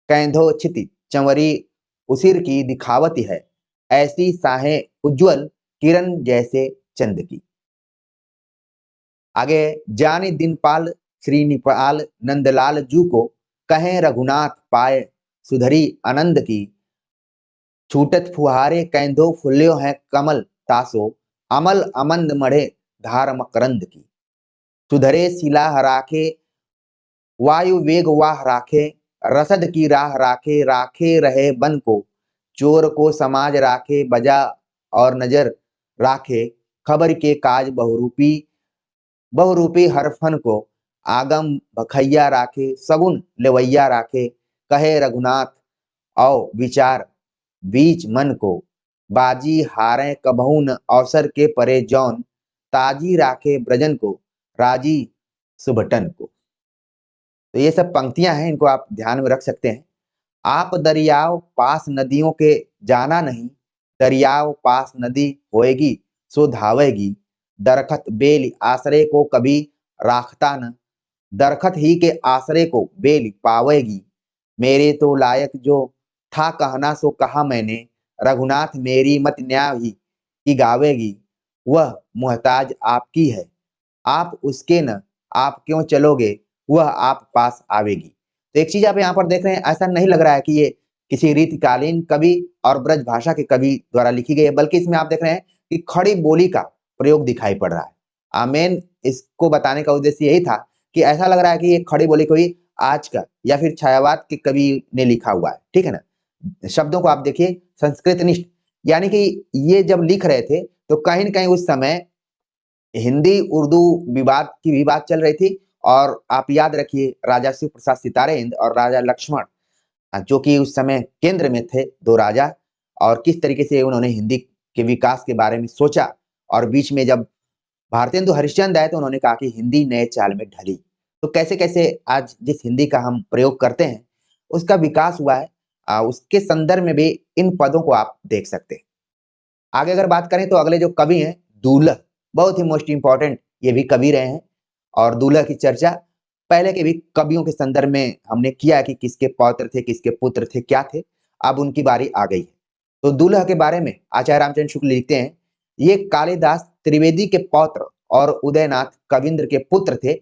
कैंधो छिति चंवरी उसिर की दिखावती है, ऐसी साहे उज्जवल किरण जैसे चंद की। आगे जानी दिनपाल श्रीनिपाल नंदलाल जू को, कहें रघुनाथ पाए सुधरी आनंद की, छूटत फुहारे कैंधो फुल्यो है कमल तासो, अमल अमंद मढ़े धार मकरंद की, सुधरे शिला राखे वायु वेग वाह राखे, रसद की राह राखे राखे रहे बन को, चोर को समाज राखे बजा और नजर राखे, खबर के काज बहुरूपी बहुरूपी हरफन को, आगम भखैया राखे सगुन लेवैया राखे, कहे रघुनाथ औ विचार बीच मन को, बाजी हारे कबहू न अवसर के परे जौन, ताजी राखे ब्रजन को राजी सुभटन को। तो ये सब पंक्तियां हैं, इनको आप ध्यान में रख सकते हैं। आप दरियाव पास नदियों के जाना नहीं, दरियाव पास नदी होएगी सो धावेगी, दरखत बेल आश्रय को कभी राखता न, दरखत ही के आश्रय को बेल पावेगी, मेरे तो लायक जो था कहना सो कहा मैंने, रघुनाथ मेरी मत न्याय ही की गावेगी, वह मुहताज आपकी है आप उसके न, आप क्यों चलोगे वह आप पास आवेगी। तो एक चीज आप यहाँ पर देख रहे हैं, ऐसा नहीं लग रहा है कि ये किसी रीतिकालीन कवि और ब्रज भाषा के कवि द्वारा लिखी गई है, बल्कि इसमें आप देख रहे हैं कि खड़ी बोली का प्रयोग दिखाई पड़ रहा है। मेन इसको बताने का उद्देश्य यही था कि ऐसा लग रहा है कि ये खड़ी बोली कोई आज का या फिर छायावाद के कवि ने लिखा हुआ है, ठीक है ना। शब्दों को आप देखिए संस्कृत निष्ठ, यानी कि ये जब लिख रहे थे तो कहीं न कहीं उस समय हिंदी उर्दू विवाद की भी बात चल रही थी। और आप याद रखिए राजा शिव प्रसाद सितारेंद्र और राजा लक्ष्मण, जो कि उस समय केंद्र में थे, दो राजा, और किस तरीके से उन्होंने हिंदी के विकास के बारे में सोचा। और बीच में जब भारतेंदु हरिश्चंद्र आए तो उन्होंने कहा कि हिंदी नए चाल में ढली। तो कैसे कैसे आज जिस हिंदी का हम प्रयोग करते हैं उसका विकास हुआ है, उसके संदर्भ में भी इन पदों को आप देख सकते हैं। आगे अगर बात करें तो अगले जो कवि हैं दूल्ह, बहुत ही मोस्ट इंपॉर्टेंट ये भी कवि रहे हैं। और दूल्ह की चर्चा पहले के भी कवियों के संदर्भ में हमने किया कि किसके पौत्र थे, किसके पुत्र थे, क्या थे। अब उनकी बारी आ गई है। तो दूल्ह के बारे में आचार्य रामचंद्र शुक्ल लिखते हैं, ये कालिदास त्रिवेदी के पौत्र और उदयनाथ कविंद्र के पुत्र थे।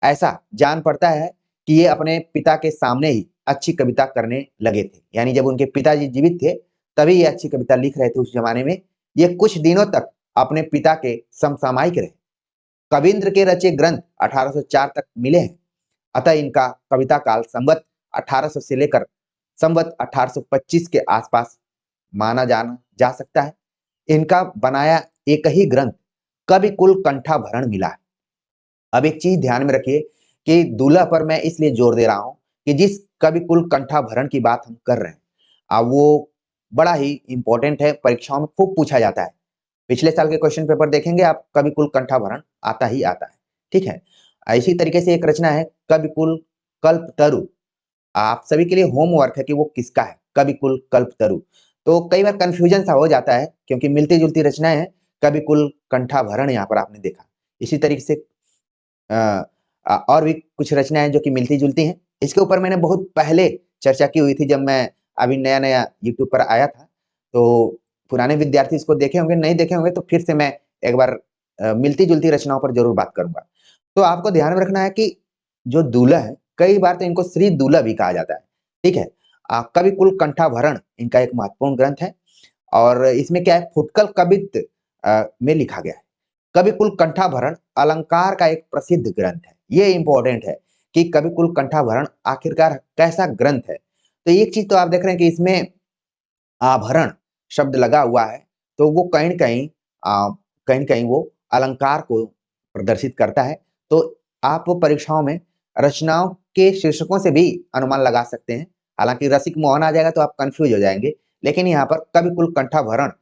ऐसा जान पड़ता है कि ये अपने पिता के सामने ही अच्छी कविता करने लगे थे। यानी जब उनके पिताजी जीवित थे तभी ये अच्छी कविता लिख रहे थे उस जमाने में। ये कुछ दिनों तक अपने पिता के समसामयिक रहे। कविंद्र के रचे ग्रंथ 1804 तक मिले हैं। अतः इनका कविता काल संवत 1800 से लेकर संवत 1825 के आसपास माना जाना जा सकता है। इनका बनाया एक ही ग्रंथ कवि कुल कंठाभरण मिला है। अब एक चीज ध्यान में रखिए कि दूल्हा पर मैं इसलिए जोर दे रहा हूं कि जिस कवि कुल कंठाभरण की बात हम कर रहे हैं वो बड़ा ही इंपॉर्टेंट है, परीक्षाओं में खूब पूछा जाता है। पिछले साल के क्वेश्चन पेपर देखेंगे आप, कविकुल कंठाभरण आता ही आता है, ठीक है। इसी तरीके से एक रचना है कविकुल कल्पतरु। आप सभी के लिए होमवर्क है कि वो किसका है। कवि कुल कल्पतरु। तो कई बार कन्फ्यूजन सा हो जाता है क्योंकि मिलती-जुलती रचनाएँ हैं, कवि कुल कंठाभरण यहाँ पर आपने देखा। इसी तरीके से अ और भी कुछ रचनाएँ जो कि मिलती-जुलती हैं। इसके ऊपर मैंने बहुत पहले चर्चा की हुई थी जब मैं अभी नया-नया यूट्यूब पर आया था। तो पुराने विद्यार्थी इसको देखे होंगे, नहीं देखे होंगे तो फिर से मैं एक बार मिलती-जुलती रचनाओं पर ज़रूर बात करूँगा। तो आपको ध्यान में रखना है कि जो दूल्हा है, कई बार तो इनको श्री दूल्हा भी कहा जाता है, ठीक है? कवि कुल कंठाभरण इनका एक महत्वपूर्ण ग्रंथ है और इसमें क्या है फुटकल कवित्त में लिखा गया है। कविकुल कंठाभरण अलंकार का एक प्रसिद्ध ग्रंथ है। ये इम्पोर्टेंट है कि कविकुल कंठाभरण आखिरकार कैसा ग्रंथ है। तो एक चीज़ तो आप देख रहे हैं कि इसमें आभरण शब्द लगा हुआ है, तो वो कहीं न कहीं वो अलंकार को प्रदर्शित करता है। तो आप परीक्षाओं में रचनाओं के शीर्षकों से भी अनुमान लगा सकते हैं। हालाँकि रसिक मोहन आ जाएगा तो आप कन्फ्यूज़ हो जाएँगे। लेकिन यहाँ पर कविकुल कंठाभरण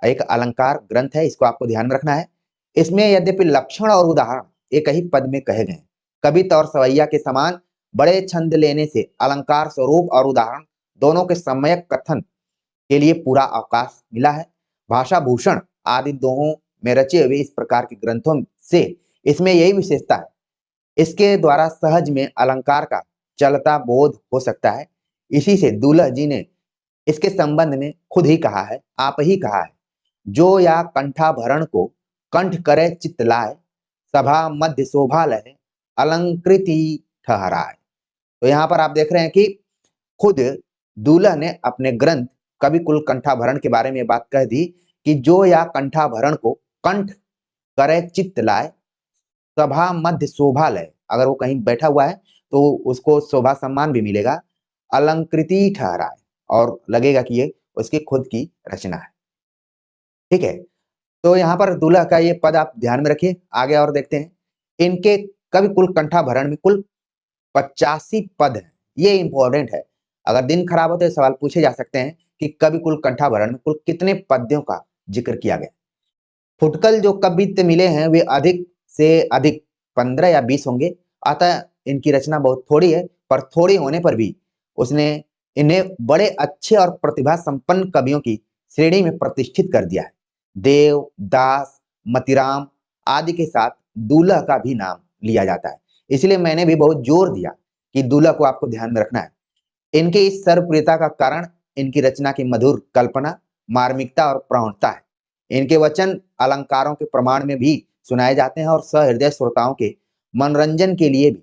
एक अलंकार ग्रंथ है, इसको आपको ध्यान में रखना है। इसमें यद्यपि लक्षण और उदाहरण एक ही पद में कहे गए हैं। कविता और सवैया के समान बड़े छंद लेने से अलंकार स्वरूप और उदाहरण दोनों के सम्यक कथन के लिए पूरा अवकाश मिला है। भाषा भूषण आदि दोहों में रचे हुए इस प्रकार के ग्रंथों से इसमें यही विशेषता है। इसके द्वारा सहज में अलंकार का चलता बोध हो सकता है। इसी से दुलह जी ने इसके संबंध में खुद ही कहा है, आप ही कहा है, जो या कंठाभरण को कंठ करे चित्त लाए, सभा मध्य शोभा लहे, अलंकृति ठहराए। तो यहाँ पर आप देख रहे हैं कि खुद दूल्हा ने अपने ग्रंथ कवि कुल कंठाभरण के बारे में बात कह दी कि जो या कंठाभरण को कंठ करे चित्त लाए, सभा मध्य शोभा लय। अगर वो कहीं बैठा हुआ है तो उसको शोभा सम्मान भी मिलेगा, अलंकृति ठहराए और लगेगा कि ये उसकी खुद की रचना है। ठीक है? तो यहाँ पर दूल्हा का ये पद आप ध्यान में रखिए, आगे और देखते हैं। इनके कवि कुल कंठाभरण में कुल 85 पद हैं, ये इम्पोर्टेंट है। अगर दिन खराब हो तो ये सवाल पूछे जा सकते हैं कि कवि कुल कंठाभरण में कुल कितने पद्यों का ज़िक्र किया गया? फुटकल जो कवित्त मिले हैं वे अधिक से अधिक 15 या 20 होंगे, अतः इनकी रचना बहुत थोड़ी है, पर थोड़ी होने पर भी उसने इन्हें बड़े अच्छे और प्रतिभा संपन्न कवियों की श्रेणी में प्रतिष्ठित कर दिया है। देव, दास, मतिराम आदि के साथ दूल्हा का भी नाम लिया जाता है। इसलिए मैंने भी बहुत जोर दिया कि दूल्हा को आपको ध्यान में रखना है। इनके इस सर्वप्रियता का कारण इनकी रचना की मधुर कल्पना, मार्मिकता और प्रौढ़ता है। इनके वचन अलंकारों के प्रमाण में भी सुनाए जाते हैं और सहृदय श्रोताओं के मनोरंजन के लिए भी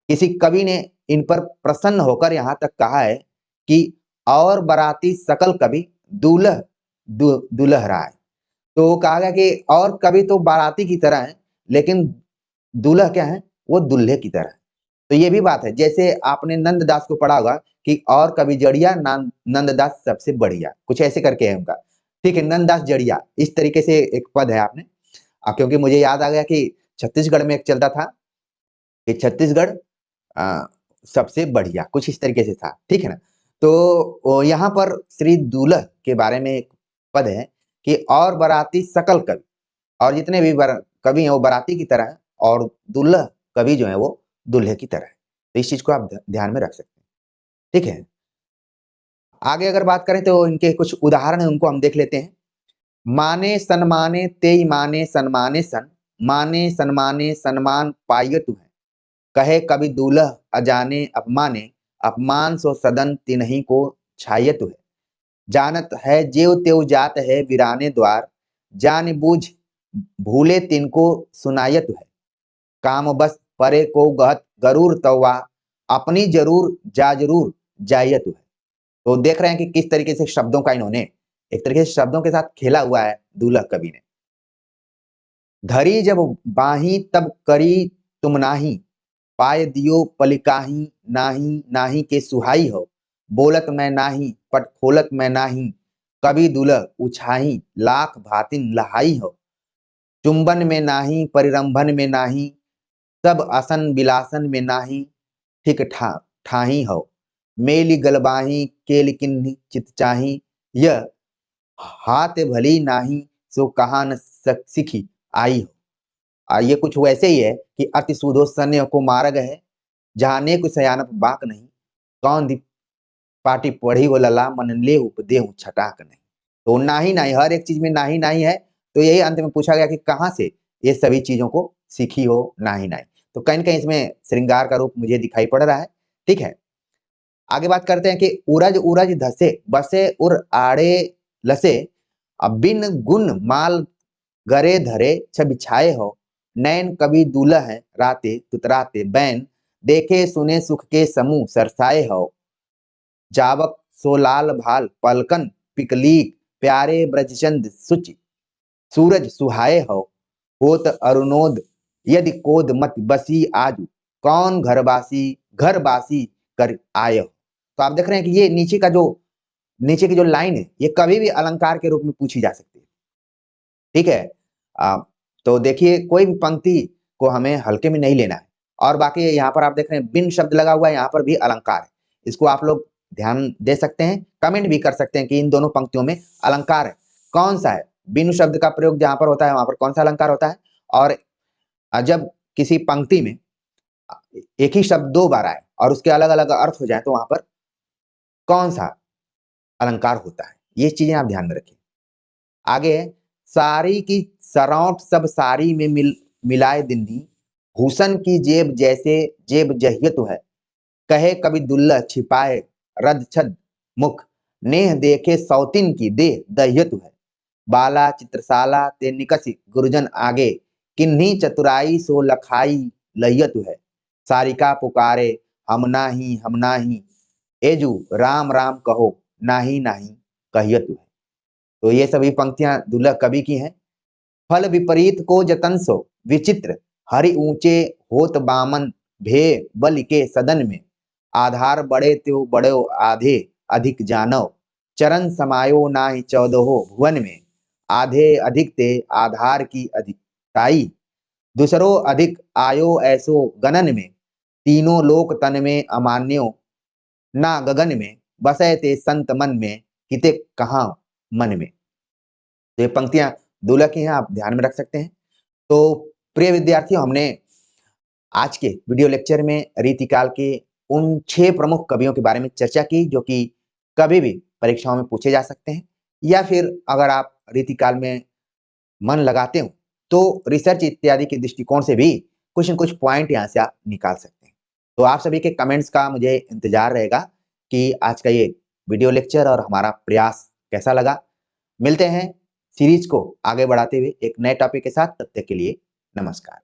किसी कवि ने इन पर प्रसन्न होकर यहाँ तक कहा है कि और बाराती सकल कवि दुलह राय। तो कहा गया कि और कवि तो बाराती की तरह हैं, लेकिन दूल्हा क्या है? वो दूल्हे की तरह है। तो ये भी बात है, जैसे आपने नंददास को पढ़ा होगा कि और कवि जड़िया नंददास सबसे बढ़िया, कुछ ऐसे करके है उनका। ठीक है, नंददास जड़िया, इस तरीके से एक पद है आपने क्योंकि मुझे याद आ गया कि छत्तीसगढ़ में एक चलता था कि छत्तीसगढ़ अ, सबसे बढ़िया, कुछ इस तरीके से था, ठीक है ना? तो यहाँ पर श्री दूल्हा के बारे में एक पद है कि और बाराती सकल कवि और जितने भी कवि हैं वो बाराती की तरह हैं और दुल्हा कवि जो है वो दूल्हे की तरह है। तो इस चीज़ को आप ध्यान में रख सकते हैं, ठीक है? आगे अगर बात करें तो इनके कुछ उदाहरण हैं उनको हम देख लेते हैं। माने सन्माने तेई माने सन्माने सन, माने सन्माने सन्मान पायतु है। कहे कवि दूल्ह अजाने अपमाने, अपमान सो सदन तिन्ही को छायतु है। जानत है जेव तेव जात है वीराने द्वार, जान बूझ भूले तिनको सुनायतु है। काम बस परे को गहत गरूर तौवा, अपनी जरूर जा जरूर जायतु है। तो देख रहे हैं कि किस तरीके से शब्दों का इन्होंने एक तरीके से शब्दों के साथ खेला हुआ है दूल्हा कवि ने। धरी जब बाही तब करी तुम नाही, पाय दियो पलिकाही नाही नाही के सुहाई हो। बोलत मैं नाही पट खोलत मैं नाही, कवि दुलह उछाही लाख भातिन लहाई हो। चुंबन में नाही परिरंभन में नाही, सब असन बिलासन में नाही, ठीक ठाही हो। मेली गलबाही केल किन्ही चित चाही, यह हाथ भली नाही सो कहा न सिखी आई हो। ये कुछ वैसे ही है कि अति सुधो सन्य को मार्ग है, जहाँ नेक सयानप बाक नहीं, कौन दी पाटी पढ़ी वो लला मन ले उपदेहु छटाक नहीं। तो नाही नाही, हर एक चीज में नाही नाही है। तो यही अंत में पूछा गया कि कहाँ से ये सभी चीजों को सीखी हो नाही नाही। तो कहीं न कहीं इसमें श्रृंगार का रूप मुझे दिखाई पड़ रहा है। ठीक है, आगे बात करते हैं कि उरज उरज धसे बसे उर आड़े लसे, अब बिन गुण माल गरे धरे छ बिछाए हो, नैन कवि दूल्ह है राते तुतराते बैन, देखे सुने सुख के समूह सरसाए हो, जावक सोलाल भाल पलकन पिकलीक, प्यारे ब्रजचंद सुचि सूरज सुहाए हो, होत अरुणोद यदि कोद मत बसी आजू, कौन घर बासी कर आए हो। तो आप देख रहे हैं कि ये नीचे की जो लाइन है ये कभी भी अलंकार के रूप में पूछी जा सकती है। ठीक है, तो देखिए कोई भी पंक्ति को हमें हल्के में नहीं लेना है। और बाकी यहाँ पर आप देख रहे हैं बिन शब्द लगा हुआ है, यहाँ पर भी अलंकार है। इसको आप लोग ध्यान दे सकते हैं, कमेंट भी कर सकते हैं कि इन दोनों पंक्तियों में अलंकार है कौन सा है। बिन शब्द का प्रयोग जहां पर होता है वहां पर कौन सा अलंकार होता है, और जब किसी पंक्ति में एक ही शब्द दो बार आए और उसके अलग अलग अर्थ हो जाए तो वहां पर कौन सा अलंकार होता है, ये चीजें आप ध्यान में रखिए। आगे है, सारी की सरौट सब सारी में मिलाए दिन्नी, भूषण की जेब जैसे जेब जहियत है, कहे कभी दुल्लह छिपाए रद छद मुख, नेह देखे सौतिन की देह दहियत है, बाला चित्रशाला ते निकसी गुरुजन आगे, किन्हीं चतुराई सो लखाई लहियत है, सारिका पुकारे हम नाही, एजू राम राम कहो नाही नाही कहियत है। तो ये सभी पंक्तियां दुल्लह कवि की हैं। फल विपरीत को जतन सो विचित्र, हरि ऊंचे होत बामन भे बल के सदन में, आधार बड़े त्यो बड़ो आधे अधिक जानव, चरण समायो नाहि चौदहो भुवन में, आधे अधिक ते आधार की अधिकताई, दूसरो अधिक आयो ऐसो गणन में, तीनों लोक तन में अमान्यो ना गगन में, बसै ते संत मन में किते कहाँ मन में। तो ये पंक्तियां दुल्हा की हैं, आप ध्यान में रख सकते हैं। तो प्रिय विद्यार्थियों, हमने आज के वीडियो लेक्चर में रीतिकाल के उन 6 प्रमुख कवियों के बारे में चर्चा की जो कि कभी भी परीक्षाओं में पूछे जा सकते हैं, या फिर अगर आप रीतिकाल में मन लगाते हो तो रिसर्च इत्यादि के दृष्टिकोण से भी कुछ न कुछ पॉइंट यहाँ से आप निकाल सकते हैं। तो आप सभी के कमेंट्स का मुझे इंतजार रहेगा कि आज का ये वीडियो लेक्चर और हमारा प्रयास कैसा लगा। मिलते हैं सीरीज को आगे बढ़ाते हुए एक नए टॉपिक के साथ, तब तक के लिए नमस्कार।